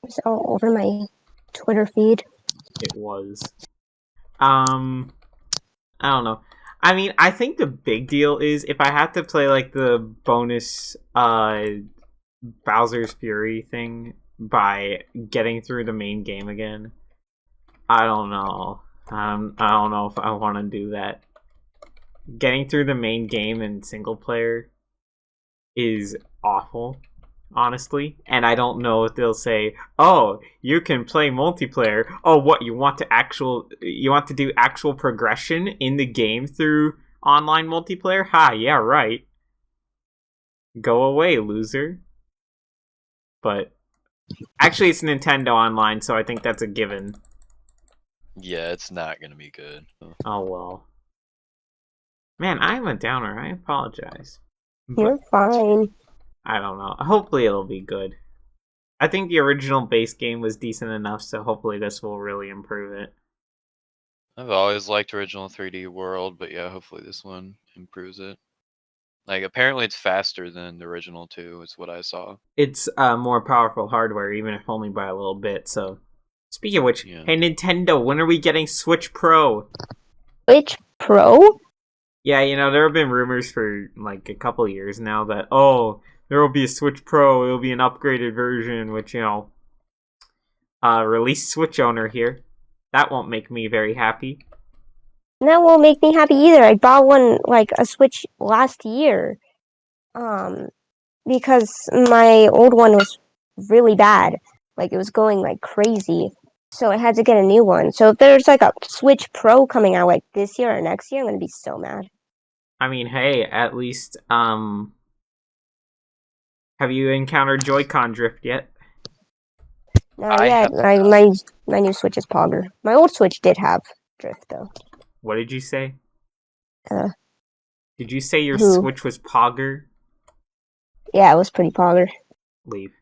was all over my Twitter feed.
It was. I don't know. I mean, I think the big deal is if I had to play like the bonus Bowser's Fury thing by getting through the main game again, I don't know. I don't know if I want to do that. Getting through the main game in single player is awful, honestly, and I don't know if they'll say, "Oh, you can play multiplayer." Oh, what you want to do actual progression in the game through online multiplayer? Ha, yeah, right. Go away, loser. But actually, it's Nintendo Online, so I think that's a given.
Yeah, it's not gonna be good.
Oh well. Man, I'm a downer. I apologize.
You're fine.
I don't know. Hopefully it'll be good. I think the original base game was decent enough, so hopefully this will really improve it.
I've always liked original 3D World, but yeah, hopefully this one improves it. Like, apparently it's faster than the original too, is what I saw.
It's more powerful hardware, even if only by a little bit, so... Speaking of which,
Yeah.
Hey Nintendo, when are we getting Switch Pro?
Switch Pro?
Yeah, you know, there have been rumors for, like, a couple years now that, oh, there will be a Switch Pro, it'll be an upgraded version, which, you know... released Switch owner here. That won't make me very happy.
That won't make me happy either. I bought one, like, a Switch last year. Because my old one was really bad. Like, it was going, like, crazy. So I had to get a new one. So if there's, like, a Switch Pro coming out, like, this year or next year, I'm gonna be so mad.
I mean, hey, at least, have you encountered Joy-Con drift yet?
Not yet. My new Switch is Pogger. My old Switch did have drift, though.
What did you say?
Uh,
Did you say your
who?
Switch was Pogger?
Yeah, it was pretty Pogger.
Leave.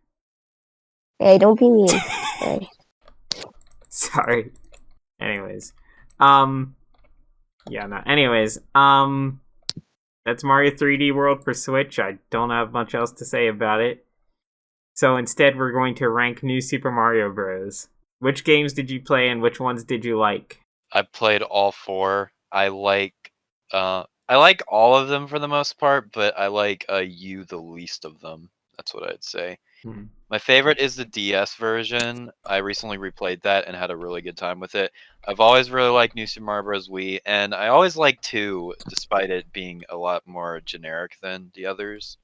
Hey, don't be mean. Hey.
Sorry. Anyways. Yeah, no. Anyways, that's Mario 3D World for Switch. I don't have much else to say about it. So instead, we're going to rank New Super Mario Bros. Which games did you play and which ones did you like?
I played all 4. I like all of them for the most part, but I like U the least of them. That's what I'd say.
Hmm.
My favorite is the DS version. I recently replayed that and had a really good time with it. I've always really liked New Super Mario Bros. Wii, and I always like 2, despite it being a lot more generic than the others.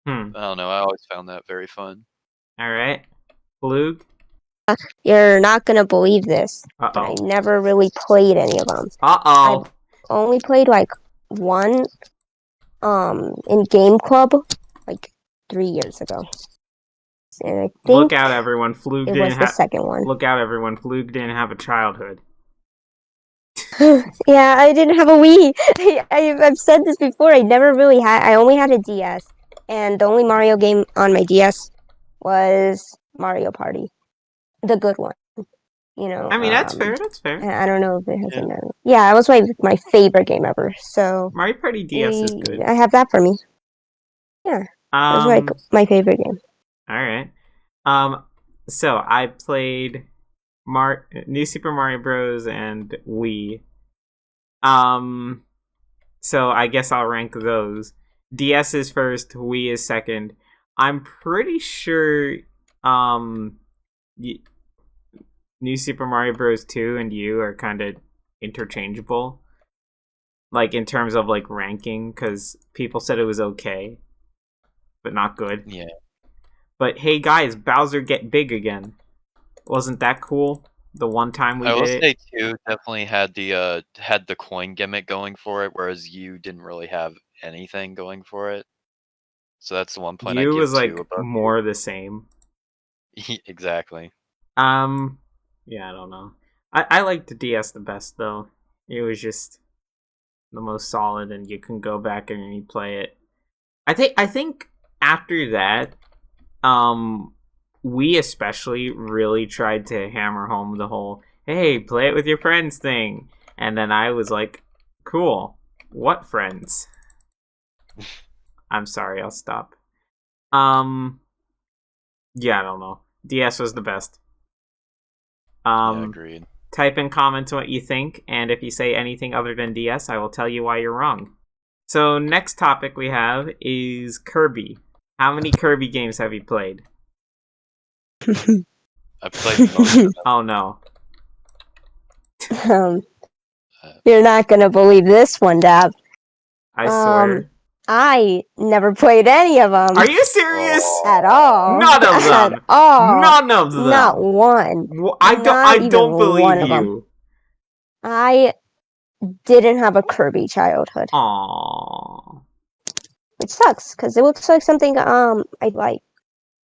I don't know, I always found that very fun.
Alright. Floog?
You're not gonna believe this, but I
Uh-oh.
never really played any of them.
Uh-oh.
I've only played, like, one, in Game Club, like, 3 years ago. And I think
Look out, everyone. Floog
it
didn't
was the second one.
Look out, everyone. Floog didn't have a childhood.
Yeah, I didn't have a Wii. I've said this before. I only had a DS, and the only Mario game on my DS was Mario Party, the good one. You know.
I mean, that's fair. That's fair.
I don't know if it has another. Yeah, it was my favorite game ever. So
Mario Party DS is good.
I have that for me. Yeah, it was like my favorite game.
All right. So I played New Super Mario Bros. And Wii. So I guess I'll rank those. DS is first, Wii is second. I'm pretty sure, New Super Mario Bros. 2 and U are kind of interchangeable. Like, in terms of, like, ranking, because people said it was okay, but not good.
Yeah.
But hey guys, Bowser get big again. Wasn't that cool? The one time we
I will
did
say
it?
2 definitely had the coin gimmick going for it, whereas U didn't really have anything going for it. So that's the one point I
U
give
was, like,
2 above
more the same.
Exactly.
Yeah, I don't know. I liked the DS the best, though. It was just the most solid, and you can go back and replay it. I think after that, we especially really tried to hammer home the whole, hey, play it with your friends thing. And then I was like, cool, what friends? I'm sorry, I'll stop. Yeah, I don't know. DS was the best.
Yeah, agreed.
Type in comments what you think, and if you say anything other than DS, I will tell you why you're wrong. So, next topic we have is Kirby. How many Kirby games have you played?
I played most of them.
Oh no.
You're not gonna believe this one, Dab.
I swear.
I never played any of them.
Are you serious?
At all.
None of them.
At all.
None of them.
Not one.
I don't believe you.
I didn't have a Kirby childhood.
Aww.
Which sucks, because it looks like something I'd like.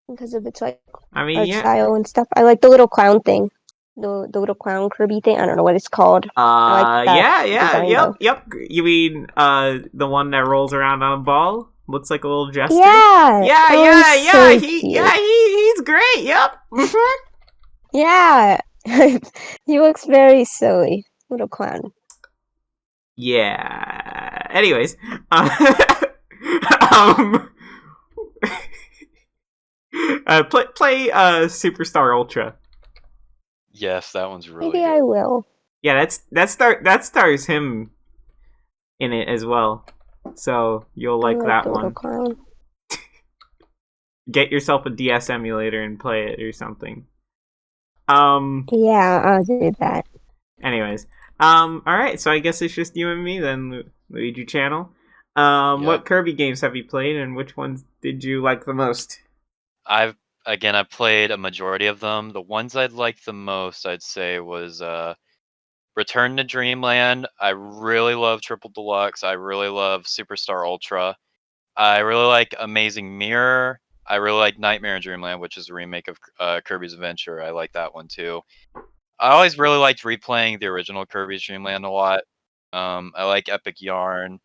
Because of its art style and stuff. I like the little clown thing. The little clown Kirby thing. I don't know what it's called. I like that
yep. You mean the one that rolls around on a ball? Looks like a little jester?
Yeah.
He's great. Yep.
Yeah. He looks very silly. Little clown.
Yeah. Anyways, play Superstar Ultra.
Yes, that one's really
Maybe
good.
I will.
Yeah, that stars him in it as well. So you'll like that one.
Clown.
Get yourself a DS emulator and play it or something.
Yeah, I'll do that.
Anyways, alright, so I guess it's just you and me then, Luigi Channel. What Kirby games have you played, and which ones did you like the most?
I've played a majority of them. The ones I'd liked the most, I'd say, was Return to Dreamland. I really love Triple Deluxe. I really love Superstar Ultra. I really like Amazing Mirror. I really like Nightmare in Dreamland, which is a remake of Kirby's Adventure. I like that one too. I always really liked replaying the original Kirby's Dreamland a lot. I like Epic Yarn.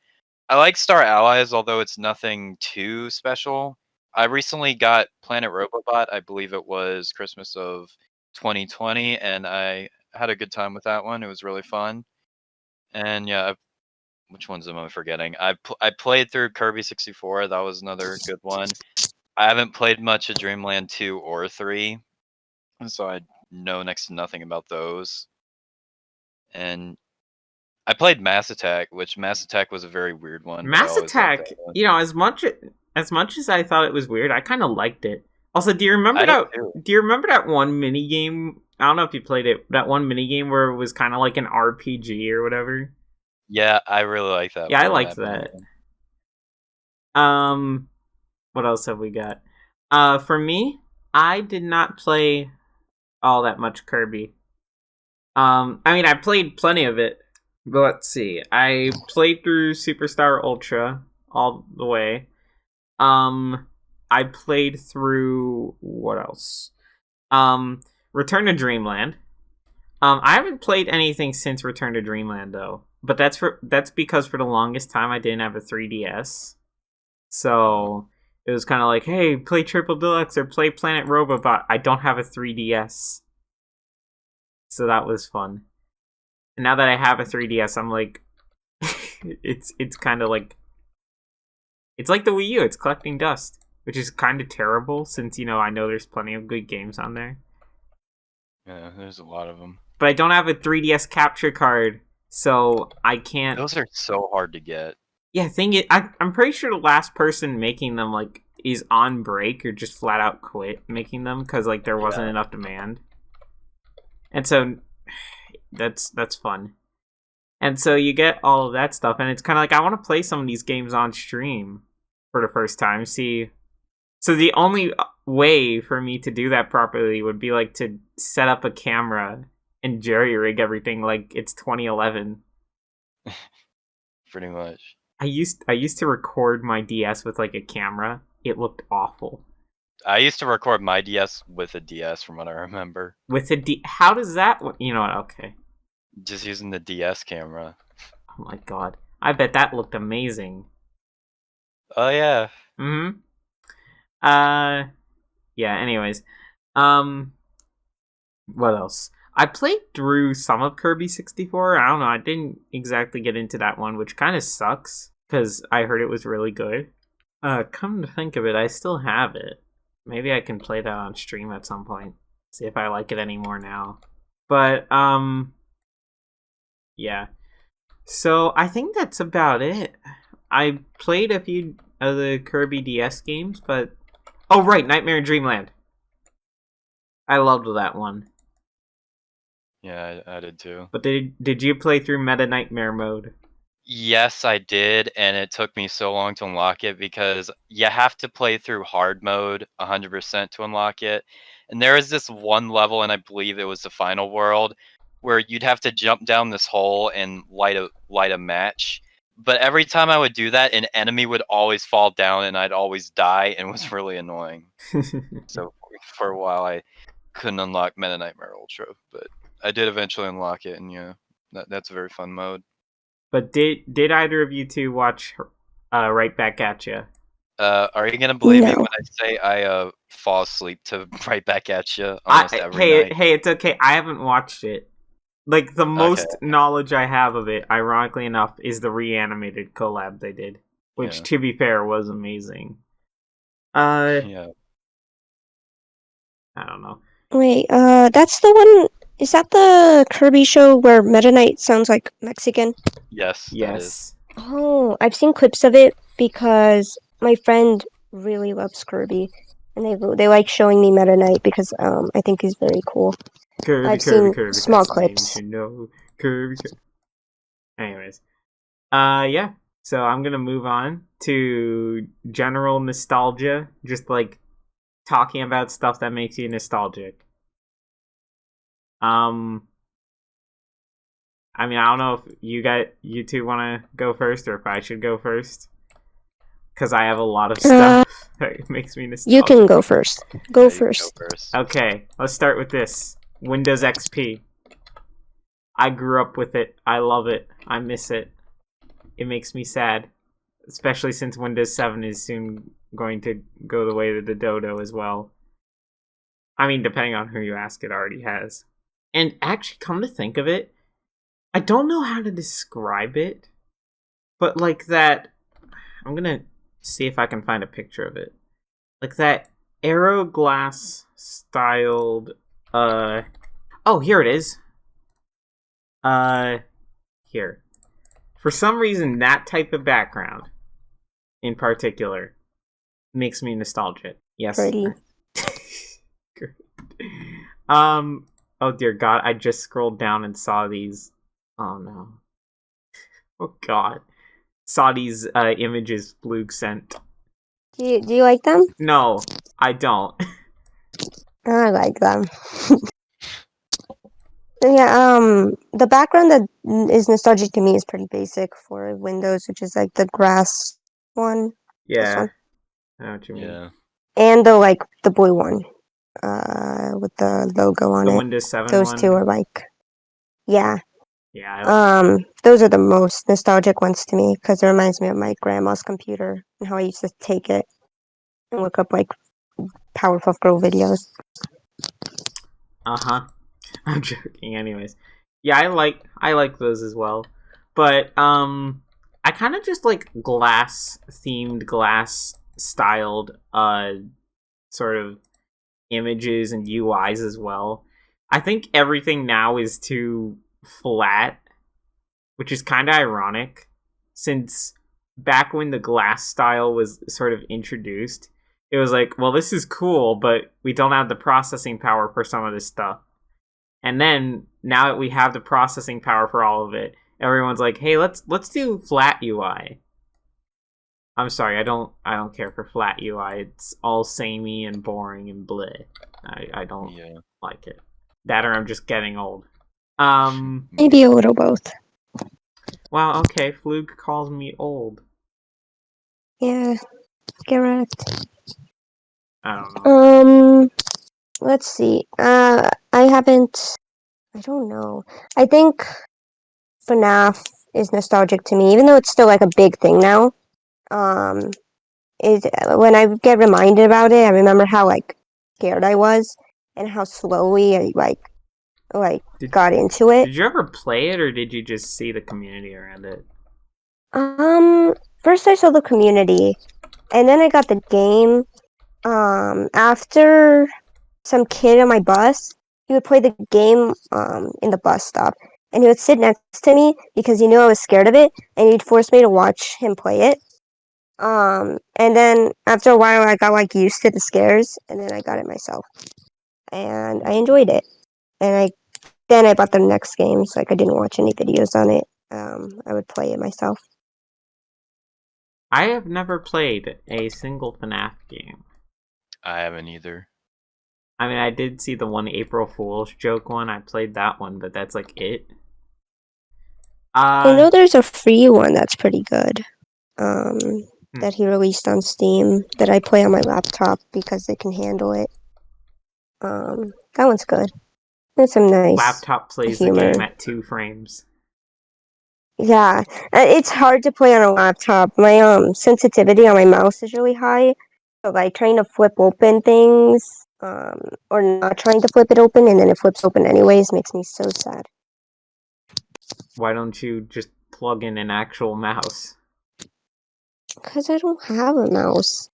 I like Star Allies, although it's nothing too special. I recently got Planet Robobot. I believe it was Christmas of 2020, and I had a good time with that one. It was really fun. And yeah, which ones am I forgetting? I played through Kirby 64. That was another good one. I haven't played much of Dreamland 2 or 3, so I know next to nothing about those. And I played Mass Attack, which Mass Attack was a very weird one.
Mass Attack, as much as I thought it was weird, I kind of liked it. Also, do you remember that one mini game? I don't know if you played it. That one mini game where it was kind of like an RPG or whatever.
Yeah, I really like that.
Yeah, I liked that. What else have we got? For me, I did not play all that much Kirby. I mean, I played plenty of it. But let's see. I played through Superstar Ultra all the way. I played through what else? Return to Dreamland. I haven't played anything since Return to Dreamland though. But that's because for the longest time I didn't have a 3DS. So it was kind of like, hey, play Triple Deluxe or play Planet Robobot. I don't have a 3DS. So that was fun. And now that I have a 3DS, I'm like, it's kind of like, it's like the Wii U. It's collecting dust, which is kind of terrible since, I know there's plenty of good games on there.
Yeah, there's a lot of them.
But I don't have a 3DS capture card, so I can't.
Those are so hard to get.
Yeah, I'm pretty sure the last person making them like is on break or just flat out quit making them because like there wasn't enough demand. And so that's fun. And so you get all of that stuff, and it's kind of like I want to play some of these games on stream for the first time. See, so the only way for me to do that properly would be like to set up a camera and jerry rig everything like it's 2011.
Pretty much.
I used to record my DS with like a camera. It looked awful.
I used to record my DS with a DS, from what I remember.
With a how does that? You know what? Okay.
Just using the DS camera.
Oh my god! I bet that looked amazing.
Oh yeah.
Mm-hmm. Yeah. Anyways, what else? I played through some of Kirby 64. I don't know. I didn't exactly get into that one, which kind of sucks because I heard it was really good. Come to think of it, I still have it. Maybe I can play that on stream at some point. See if I like it anymore now. But, yeah. So, I think that's about it. I played a few of the Kirby DS games, but... Oh, right, Nightmare in Dreamland. I loved that one.
Yeah, I did too.
But did you play through Meta Nightmare mode?
Yes, I did, and it took me so long to unlock it because you have to play through hard mode 100% to unlock it. And there is this one level, and I believe it was the final world, where you'd have to jump down this hole and light a match. But every time I would do that, an enemy would always fall down, and I'd always die, and it was really annoying. So for a while, I couldn't unlock Meta Nightmare Ultra, but I did eventually unlock it, and yeah, that's a very fun mode.
But did either of you two watch Right Back at You?
Are you gonna believe me when I say I fall asleep to Right Back at You almost every night?
Hey, it's okay. I haven't watched it. Like, the most knowledge I have of it, ironically enough, is the reanimated collab they did, which, to be fair, was amazing.
Yeah.
I don't know.
Wait, that's the one. Is that the Kirby show where Meta Knight sounds like Mexican?
Yes.
Yes.
Oh, I've seen clips of it because my friend really loves Kirby, and they like showing me Meta Knight because I think he's very cool. I've seen small clips.
Kirby. Anyways, yeah. So I'm gonna move on to general nostalgia, just like talking about stuff that makes you nostalgic. I mean, I don't know if you two want to go first, or if I should go first, because I have a lot of stuff that makes me nostalgic.
You can go first. Go first.
Okay, let's start with this. Windows XP. I grew up with it. I love it. I miss it. It makes me sad, especially since Windows 7 is soon going to go the way of the dodo as well. I mean, depending on who you ask, it already has. And actually, come to think of it, I don't know how to describe it, but like that, I'm gonna see if I can find a picture of it. Like that Aeroglass styled, oh, here it is. Here. For some reason, that type of background, in particular, makes me nostalgic. Yes.
Pretty.
Oh dear God, I just scrolled down and saw these. Oh no. Oh God. Saw these images Floog sent.
Do you like them?
No, I don't.
I like them. Yeah, the background that is nostalgic to me is pretty basic for Windows, which is like the grass one.
Yeah. I know what you mean.
Yeah.
And the blue one. With the logo on it.
The Windows 7
Those
one?
two are yeah.
Yeah.
Those are the most nostalgic ones to me because it reminds me of my grandma's computer and how I used to take it and look up Powerpuff Girl videos.
I'm joking. Anyways, yeah, I like those as well, but I kind of just like glass styled sort of images and UIs as well. I think everything now is too flat, which is kind of ironic, since back when the glass style was sort of introduced, it was like, well, this is cool, but we don't have the processing power for some of this stuff. And then, now that we have the processing power for all of it, everyone's like, hey, let's do flat UI. I'm sorry, I don't care for flat UI. It's all samey and boring and bleh. I don't like it. That or I'm just getting old.
Maybe a little both.
Wow, okay, Floog calls me old.
Yeah, correct.
I don't know.
Let's see. I don't know. I think FNAF is nostalgic to me, even though it's still a big thing now. When I get reminded about it, I remember how scared I was and how slowly I got into it.
Did you ever play it, or did you just see the community around it?
First I saw the community, and then I got the game. After some kid on my bus, he would play the game in the bus stop, and he would sit next to me because he knew I was scared of it, and he'd force me to watch him play it. And then after a while, I got like used to the scares, and then I got it myself, and I enjoyed it. And then I bought the next games. Like I didn't watch any videos on it. I would play it myself.
I have never played a single FNAF game.
I haven't either.
I mean, I did see the one April Fool's joke one. I played that one, but that's like it.
I know there's a free one that's pretty good. That he released on Steam that I play on my laptop because it can handle it. That one's good. There's some nice
laptop plays
humor.
The game at 2 frames.
Yeah, it's hard to play on a laptop. My sensitivity on my mouse is really high, so like trying to flip open things, or not trying to flip it open and then it flips open anyways makes me so sad.
Why don't you just plug in an actual mouse?
Because I don't have a mouse.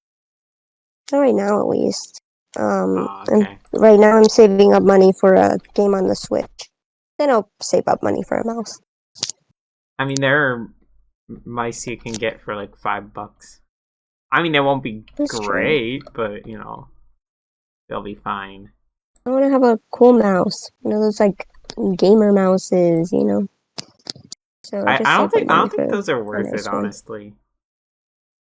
Not right now, at least.
Okay.
Right now I'm saving up money for a game on the Switch. Then I'll save up money for a mouse.
I mean, there are mice you can get for like $5. I mean, they won't be great, but you know, they'll be fine.
I want to have a cool mouse. You know, those like gamer mouses, you know. So
I don't think those are worth it, honestly.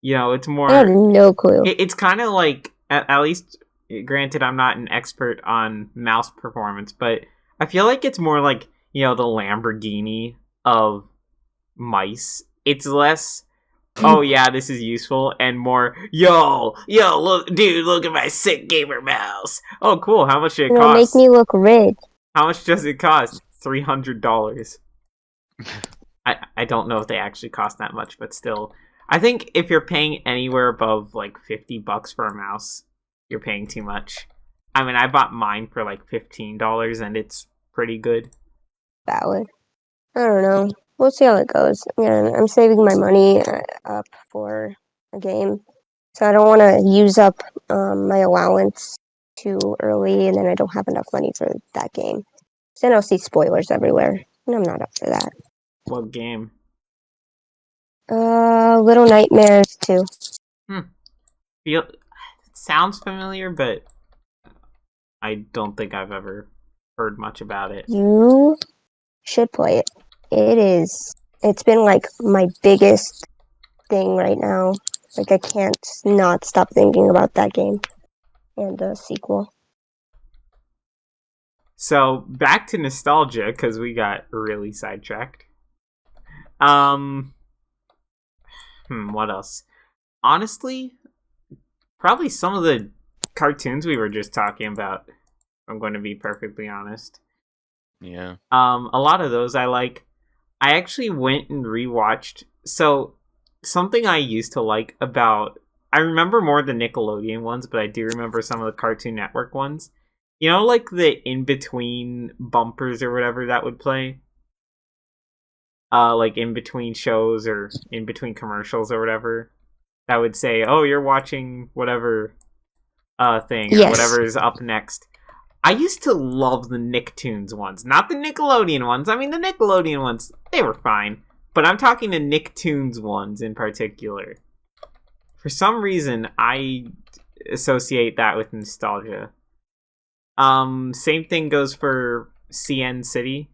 You know, it's more.
I have no clue.
It's kind of like, at least, granted, I'm not an expert on mouse performance, but I feel like it's more like, you know, the Lamborghini of mice. It's less, oh yeah, this is useful, and more, yo, look, dude, look at my sick gamer mouse. Oh, cool. How much did it cost?
Make me look rich.
How much does it cost? $300. I don't know if they actually cost that much, but still. I think if you're paying anywhere above like $50 for a mouse, you're paying too much. I mean, I bought mine for like $15 and it's pretty good.
Valid. I don't know. We'll see how it goes. Yeah, I'm saving my money up for a game, so I don't want to use up my allowance too early, and then I don't have enough money for that game. So then I'll see spoilers everywhere, and I'm not up for that.
What game?
Little Nightmares 2.
It sounds familiar, but I don't think I've ever heard much about it.
You should play it. It's been like my biggest thing right now. Like I can't not stop thinking about that game and the sequel.
So back to nostalgia, because we got really sidetracked. What else? Honestly, probably some of the cartoons we were just talking about. I'm going to be perfectly honest.
Yeah.
A lot of those I like. I actually went and rewatched. So something I used to like about, I remember more the Nickelodeon ones, but I do remember some of the Cartoon Network ones. You know, like the in-between bumpers or whatever that would play? Like in-between shows or in-between commercials or whatever. That would say, oh, you're watching whatever thing,
yes,
or whatever is up next. I used to love the Nicktoons ones. Not the Nickelodeon ones. I mean, the Nickelodeon ones, they were fine. But I'm talking the Nicktoons ones in particular. For some reason, I associate that with nostalgia. Same thing goes for CN City,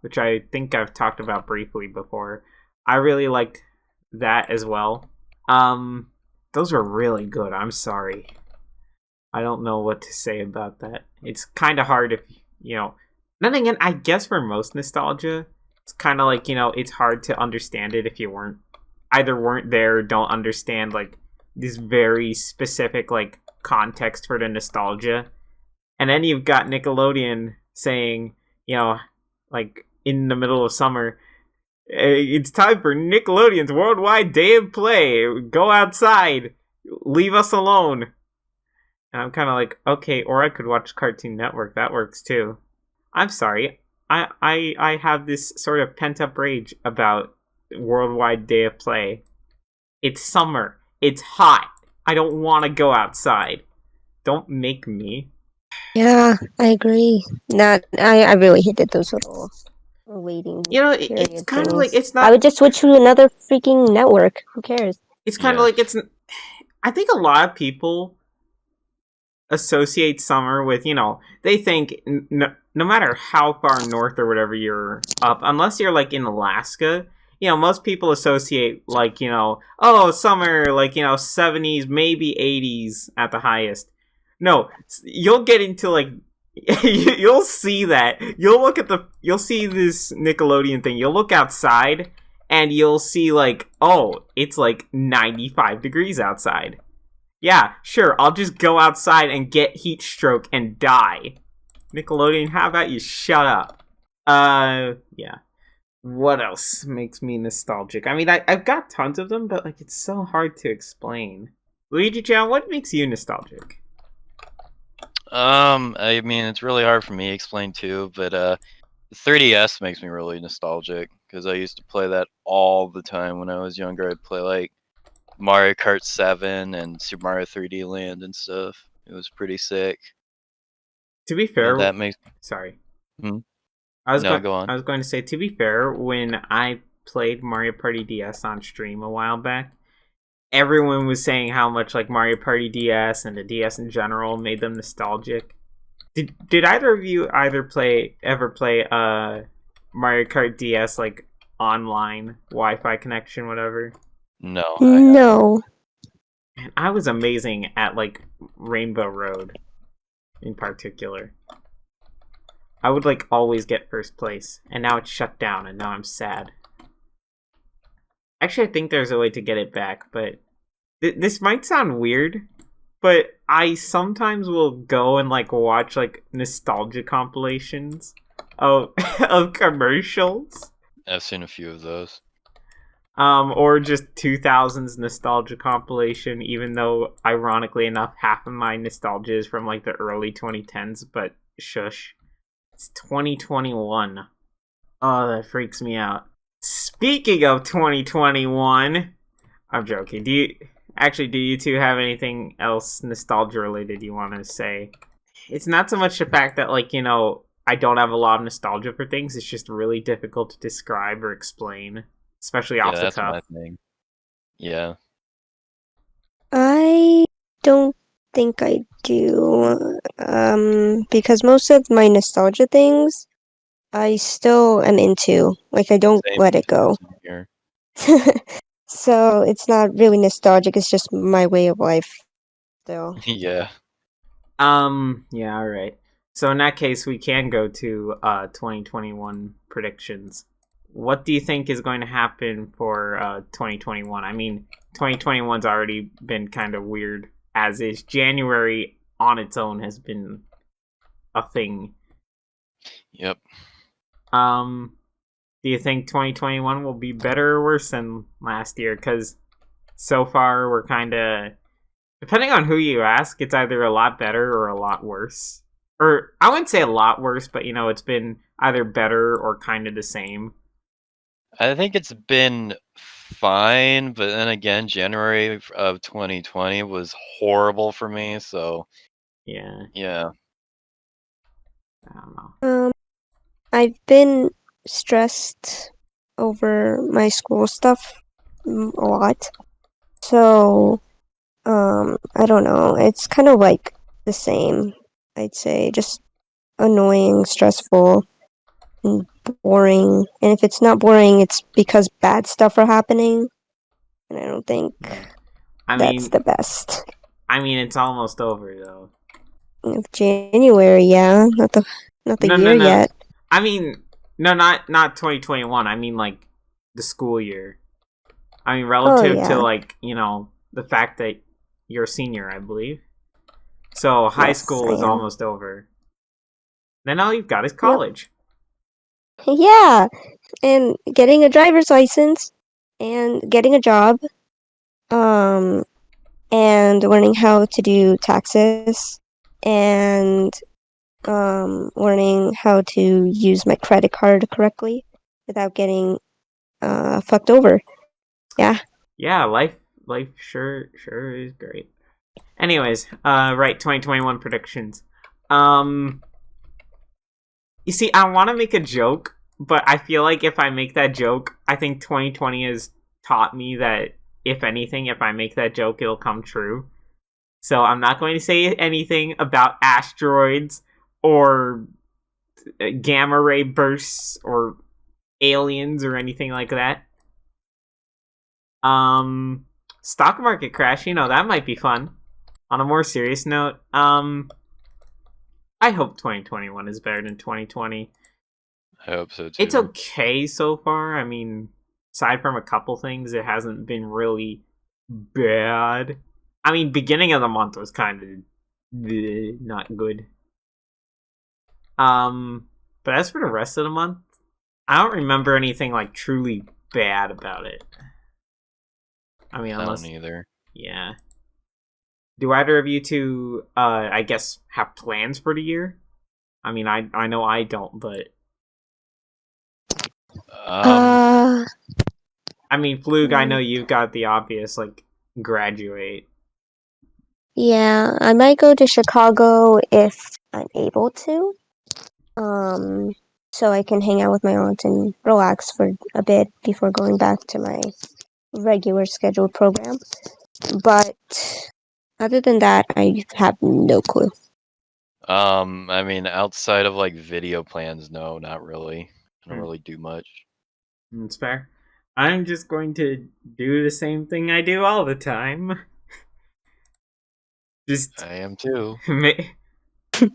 which I think I've talked about briefly before. I really liked that as well. Those were really good. I'm sorry. I don't know what to say about that. It's kind of hard if, you know... Then again, I guess for most nostalgia, it's kind of like, you know, it's hard to understand it if you weren't there or don't understand, like, this very specific, like, context for the nostalgia. And then you've got Nickelodeon saying, you know, like, in the middle of summer, it's time for Nickelodeon's Worldwide Day of Play. Go outside. Leave us alone. And I'm kind of like, okay, or I could watch Cartoon Network. That works too. I'm sorry. I have this sort of pent-up rage about worldwide day of play. It's summer. It's hot. I don't want to go outside. Don't make me.
Yeah, I agree. I really hated those little waiting
It's
period
kind of
things.
like it's not.
I would just switch to another freaking network. Who cares?
It's kind of like it's. I think a lot of people associate summer with, they think no matter how far north or whatever you're up, unless you're like in Alaska, most people associate like, oh, summer, like, 70s, maybe 80s at the highest. No, you'll get into like, you'll see that. You'll see this Nickelodeon thing. You'll look outside and you'll see like, oh, it's like 95 degrees outside. Yeah, sure, I'll just go outside and get heat stroke and die. Nickelodeon, how about you shut up? Yeah. What else makes me nostalgic? I mean, I've got tons of them, but like it's so hard to explain. Luigi-chan, what makes you nostalgic?
I mean, it's really hard for me to explain too, but the 3DS makes me really nostalgic because I used to play that all the time when I was younger. I'd play like Mario Kart 7 and Super Mario 3D Land and stuff. It was pretty sick.
To be fair,
that makes.
Sorry.
Go on.
I was going to say, to be fair, when I played Mario Party DS on stream a while back, everyone was saying how much like Mario Party DS and the DS in general made them nostalgic. Did either of you ever play Mario Kart DS like online Wi-Fi connection, whatever?
No.
No.
And I was amazing at like Rainbow Road in particular. I would like always get first place, and now it's shut down, and now I'm sad. Actually, I think there's a way to get it back, but this might sound weird, but I sometimes will go and like watch like nostalgia compilations of commercials.
I've seen a few of those.
Or just 2000s nostalgia compilation, even though, ironically enough, half of my nostalgia is from, like, the early 2010s, but shush. It's 2021. Oh, that freaks me out. Speaking of 2021... I'm joking. Do you two have anything else nostalgia-related you want to say? It's not so much the fact that, like, I don't have a lot of nostalgia for things, it's just really difficult to describe or explain. Especially off the
that's
cuff.
my thing. Yeah.
I don't think I do. Because most of my nostalgia things, I still am into. Like, I don't let it go. So it's not really nostalgic. It's just my way of life. Still.
Yeah.
Yeah. All right. So in that case, we can go to 2021 predictions. What do you think is going to happen for 2021? I mean, 2021's already been kind of weird, as is. January on its own has been a thing.
Yep.
Do you think 2021 will be better or worse than last year? Because so far we're kind of, depending on who you ask, it's either a lot better or a lot worse. Or I wouldn't say a lot worse, but it's been either better or kind of the same.
I think it's been fine, but then again, January of 2020 was horrible for me, so...
Yeah. I don't
know. I've been stressed over my school stuff a lot. So, I don't know. It's kind of like the same, I'd say. Just annoying, stressful, and boring. And if it's not boring, it's because bad stuff are happening. And I don't think that's the best.
I mean, it's almost over, though.
January, yeah. Not the year yet.
I mean, no, not 2021. I mean, like, the school year. I mean, relative to, like, the fact that you're a senior, I believe. So, high school is almost over. Then all you've got is college.
Yep. Yeah, and getting a driver's license, and getting a job, and learning how to do taxes, and learning how to use my credit card correctly without getting fucked over. Yeah.
Yeah, life sure is great. Anyways, right, 2021 predictions. You see, I want to make a joke, but I feel like if I make that joke, I think 2020 has taught me that if anything, if I make that joke, it'll come true. So I'm not going to say anything about asteroids or gamma ray bursts or aliens or anything like that. Stock market crash, that might be fun. On a more serious note, I hope 2021 is better than 2020.
I hope so too.
It's okay so far. I mean, aside from a couple things, it hasn't been really bad. I mean, beginning of the month was kind of not good. But as for the rest of the month, I don't remember anything like truly bad about it. I mean, unless
I don't either.
Yeah. Do either of you two, I guess, have plans for the year? I mean, I know I don't, but I mean, Floog, I know you've got the obvious, like, graduate.
Yeah, I might go to Chicago if I'm able to. So I can hang out with my aunt and relax for a bit before going back to my regular scheduled program. But other than that, I have no clue.
I mean, outside of like video plans, no, not really. I don't really do much.
That's fair. I'm just going to do the same thing I do all the time. Just
I am too.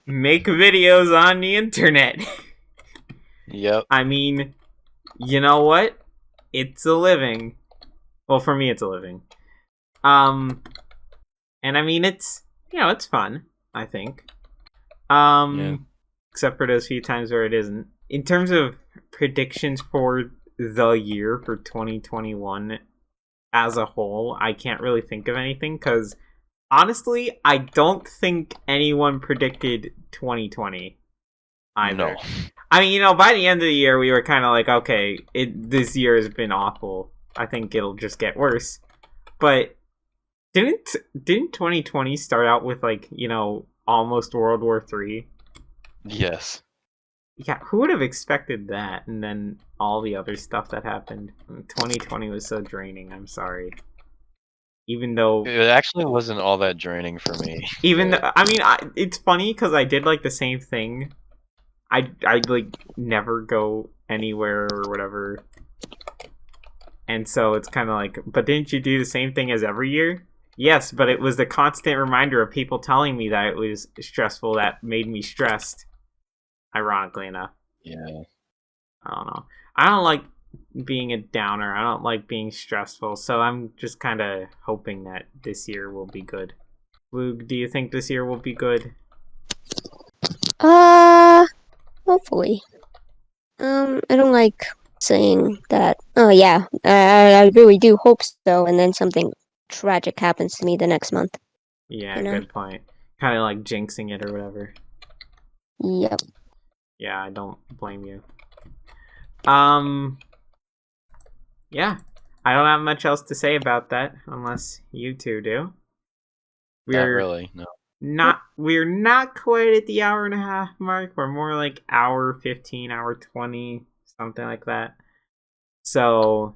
make videos on the internet.
Yep.
I mean, you know what? It's a living. Well, for me, it's a living. And I mean, it's fun. I think.
Yeah.
Except for those few times where it isn't. In terms of predictions for the year for 2021 as a whole, I can't really think of anything because honestly, I don't think anyone predicted 2020 either.
No.
I mean, by the end of the year, we were kind of like, okay, this year has been awful. I think it'll just get worse. But didn't 2020 start out with like, almost World War III?
Yes.
Yeah, who would have expected that? And then all the other stuff that happened. 2020 was so draining. I'm sorry. Even though
it actually wasn't all that draining for me.
Even though, I mean, it's funny because I did like the same thing. I like never go anywhere or whatever, and so it's kind of like, but didn't you do the same thing as every year? Yes, but it was the constant reminder of people telling me that it was stressful that made me stressed. Ironically enough.
Yeah.
I don't know. I don't like being a downer. I don't like being stressful. So I'm just kind of hoping that this year will be good. Luke, do you think this year will be good?
Hopefully. I don't like saying that. Oh yeah, I really do hope so, and then something tragic happens to me the next month.
Yeah, good point. Kind of like jinxing it or whatever.
Yep.
Yeah, I don't blame you. Yeah, I don't have much else to say about that, unless you two do.
Not really, no.
We're not quite at the hour and a half mark. We're more like hour 15, hour 20, something like that. So,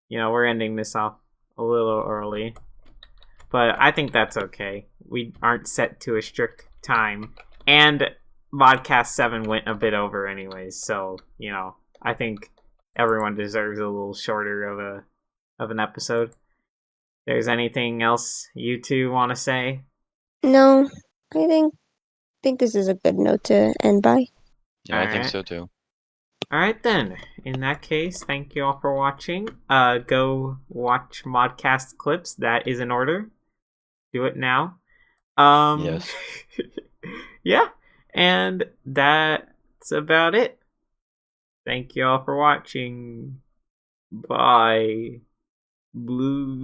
we're ending this off a little early. But I think that's okay. We aren't set to a strict time. And Modcast 7 went a bit over anyways, so, I think everyone deserves a little shorter of an episode. There's anything else you two want to say?
No, I think this is a good note to end by.
Yeah, I think so too.
Alright then. In that case, thank you all for watching. Go watch Modcast Clipz. That is in order. Do it now.
Yes.
Yeah. And that's about it. Thank you all for watching. Bye. Bye.